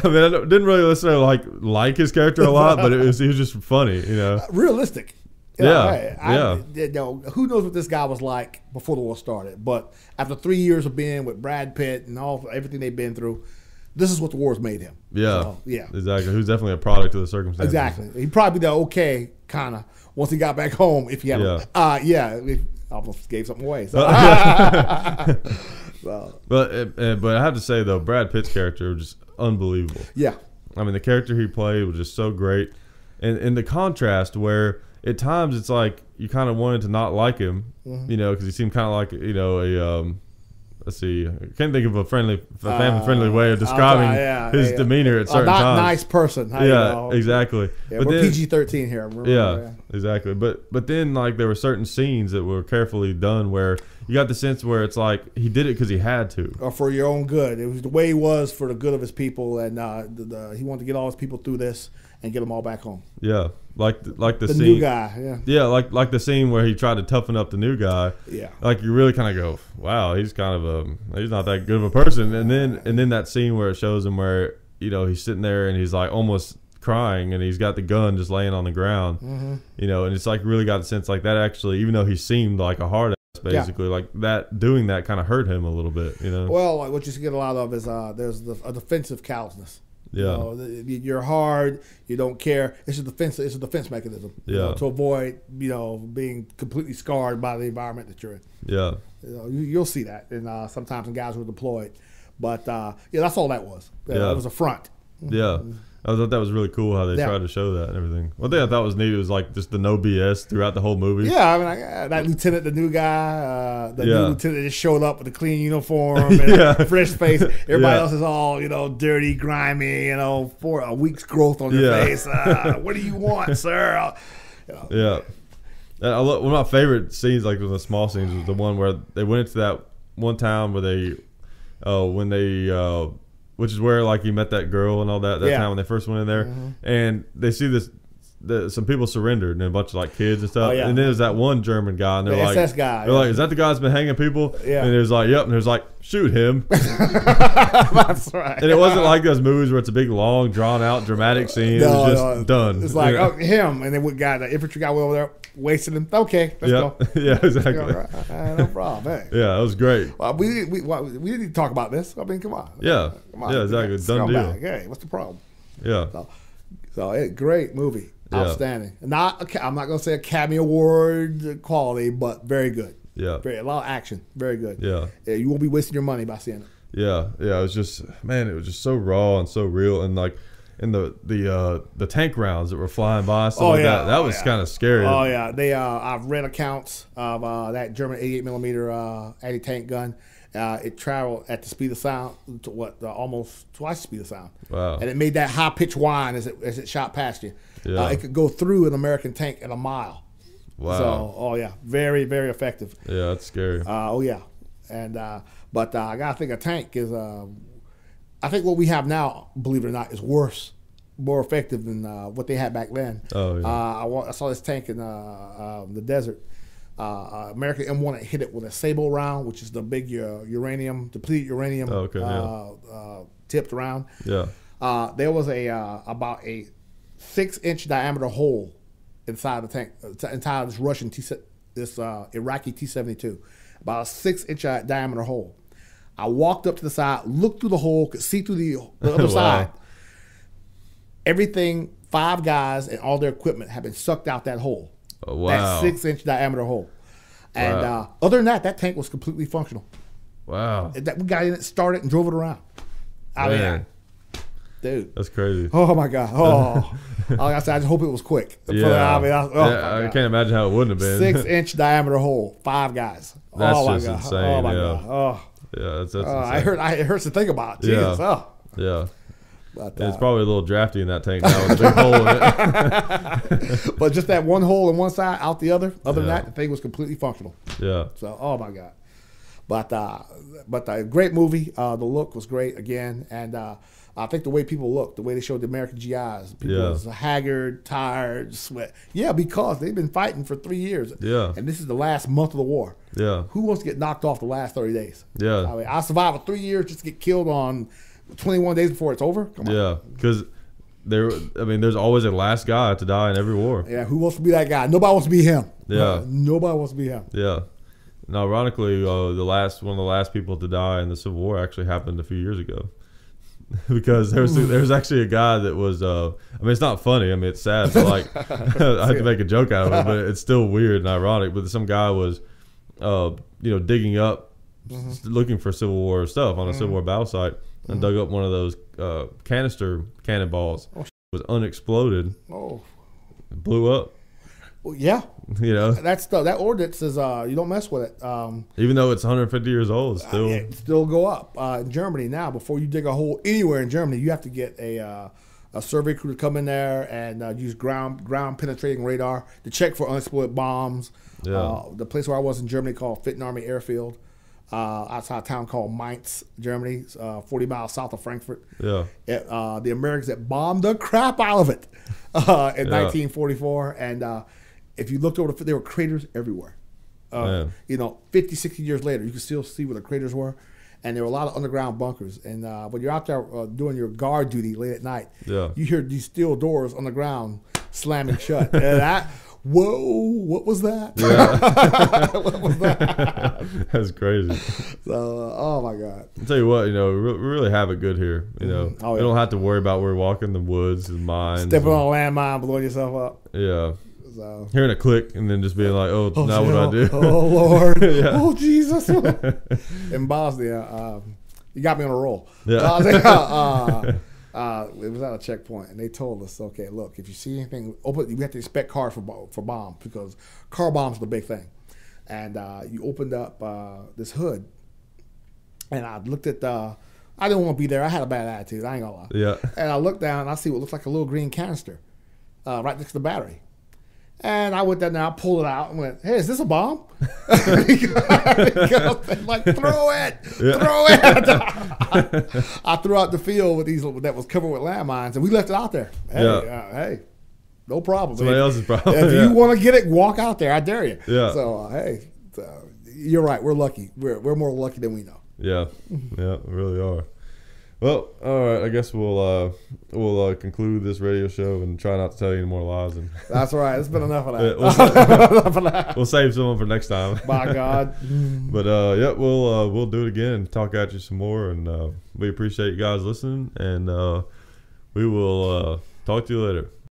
mean, I didn't really necessarily like his character a lot, but he was just funny, you know. Realistic. Who knows what this guy was like before the war started? But after 3 years of being with Brad Pitt and everything they've been through, this is what the war's made him. Yeah, so, exactly. Who's definitely a product of the circumstances. Exactly. He'd probably be the okay kind of once he got back home. If he had, I almost gave something away. So. But I have to say though, Brad Pitt's character was just unbelievable. Yeah, I mean the character he played was just so great, and the contrast where at times it's like you kind of wanted to not like him, you know, because he seemed kind of like let's see, I can't think of a family-friendly way of describing his demeanor at certain times. Nice person. Exactly. Yeah, but we're PG-13 here. Remember? exactly. But then like there were certain scenes that were carefully done where you got the sense where it's like he did it because he had to, or for your own good. It was the way he was for the good of his people, and he wanted to get all his people through this and get them all back home. Yeah, like the scene, new guy. Yeah, like the scene where he tried to toughen up the new guy. Yeah, like you really kind of go, wow, he's kind of he's not that good of a person. And then that scene where it shows him where he's sitting there and he's like almost crying and he's got the gun just laying on the ground, and it's like really got the sense like that actually, even though he seemed like a hard ass basically, like that doing that kind of hurt him a little bit, Well, like what you get a lot of is there's a defensive callousness. Yeah, you're hard. You don't care. It's a defense. It's a defense mechanism. To avoid being completely scarred by the environment that you're in. Yeah, you'll see that, and sometimes when guys were deployed, but that's all that was. It was a front. Yeah. I thought that was really cool how they tried to show that and everything. One thing I thought was neat was like just the no BS throughout the whole movie. Yeah, I mean, that lieutenant, the new guy, new lieutenant just showed up with a clean uniform and fresh face. Everybody else is all, dirty, grimy, for a week's growth on your face. What do you want, sir? Yeah. And one of my favorite scenes, like the small scenes, was the one where they went into that one town where which is where like he met that girl and all that time when they first went in there, and they see some people surrendered and a bunch of like kids and stuff, and then there's that one German guy and they're like, SS guy, like, is that the guy that's been hanging people? And it was like, yep, and it was like, shoot him. That's right. And it wasn't like those movies where it's a big long drawn out dramatic scene. It was just done. It's like him, and then what guy, the infantry guy went over there wasting him. Okay, let's go. Yeah, exactly. No problem. Hey. Yeah, it was great. Well, we didn't talk about this. I mean, come on. Yeah, come on. Yeah, exactly. Done deal. Hey, what's the problem? Yeah. So great movie. Outstanding. I'm not going to say Academy Award quality, but very good. Yeah. A lot of action. Very good. Yeah. You won't be wasting your money by seeing it. Yeah. It was just, man, it was just so raw and so real, and like. And the tank rounds that were flying by, that was kind of scary. Oh yeah, I've read accounts of that German 88 millimeter anti-tank gun. It traveled at the speed of sound to almost twice the speed of sound. Wow! And it made that high pitched whine as it shot past you. Yeah. It could go through an American tank at a mile. Wow! So very very effective. Yeah, that's scary. And but I gotta think a tank is. I think what we have now, believe it or not, is worse, more effective than what they had back then. Oh, yeah. I saw this tank in the desert. American M1 had hit it with a Sable round, which is the big depleted uranium tipped round. Yeah. There was about a 6-inch diameter hole inside the tank, inside this Russian Iraqi T-72, about a 6-inch diameter hole. I walked up to the side, looked through the hole, could see through the other side. Everything, 5 guys and all their equipment had been sucked out that hole. Oh, wow. That 6-inch diameter hole. And other than that tank was completely functional. Wow. We got in it, started, and drove it around. Dude. That's crazy. Oh, my God. Oh. Like I said, I just hope it was quick. Yeah. I can't imagine how it wouldn't have been. 6-inch diameter hole, 5 guys. That's just insane. Oh, my God. Oh. Yeah, that's insane. It hurts to think about. Jesus. Yeah. Oh. Yeah. But, it's probably a little drafty in that tank now with a big hole in it. But just that one hole on one side, out the other. Other than that, the thing was completely functional. Yeah. So, oh my God. But great movie. The look was great again, and I think the way people looked, the way they showed the American GIs, people was haggard, tired, sweat. Yeah, because they've been fighting for 3 years. Yeah. And this is the last month of the war. Yeah. Who wants to get knocked off the last 30 days? Yeah. I mean, I survived 3 years just to get killed on 21 days before it's over. Come on. Yeah, because there's always a last guy to die in every war. Yeah, who wants to be that guy? Nobody wants to be him. Yeah. Nobody wants to be him. Yeah. And ironically, one of the last people to die in the Civil War actually happened a few years ago. Because there was actually a guy that was it's not funny, it's sad, but like I had to make a joke out of it, but it's still weird and ironic. But some guy was digging up looking for Civil War stuff on a Civil War battle site and dug up one of those canister cannonballs. It was unexploded. It blew up. Well, yeah. That ordinance says you don't mess with it. Even though it's 150 years old, it's still still go up. In Germany now, before you dig a hole anywhere in Germany, you have to get a a survey crew to come in there and use ground penetrating radar to check for unexploded bombs. Yeah. The place where I was in Germany called Fitton Army Airfield, outside a town called Mainz, Germany, 40 miles south of Frankfurt. Yeah. The Americans that bombed the crap out of it in 1944. And if you looked over, there were craters everywhere. 50, 60 years later, you can still see where the craters were. And there were a lot of underground bunkers. And when you're out there doing your guard duty late at night, you hear these steel doors on the ground slamming shut. And whoa, what was that? Yeah. What was that? That's crazy. So, oh my God. I'll tell you what, we really have it good here. You don't have to worry about where we're walking the woods and mines. Stepping on a landmine, blowing yourself up. Yeah. So. Hearing a click and then just being like, now what do I do? Oh, Lord. Yeah. Oh, Jesus. In Bosnia, you got me on a roll. Yeah. It was at a checkpoint, and they told us, okay, look, if you see anything, you have to inspect cars for bombs, because car bombs are the big thing. And you opened up this hood, and I looked at I didn't want to be there. I had a bad attitude. I ain't gonna lie. Yeah. And I looked down, and I see what looks like a little green canister right next to the battery. And I went down there, I pulled it out and went, hey, is this a bomb? Like, throw it. I threw out the field that was covered with landmines, and we left it out there. Hey, no problem. Somebody else's problem. If you want to get it, walk out there. I dare you. Yeah. So, you're right. We're lucky. We're more lucky than we know. Yeah. Yeah, we really are. Well, all right. I guess we'll conclude this radio show and try not to tell you any more lies. And that's right. It's been enough of that. We'll save some for next time. By God. But we'll do it again and talk at you some more. And we appreciate you guys listening. And we will talk to you later.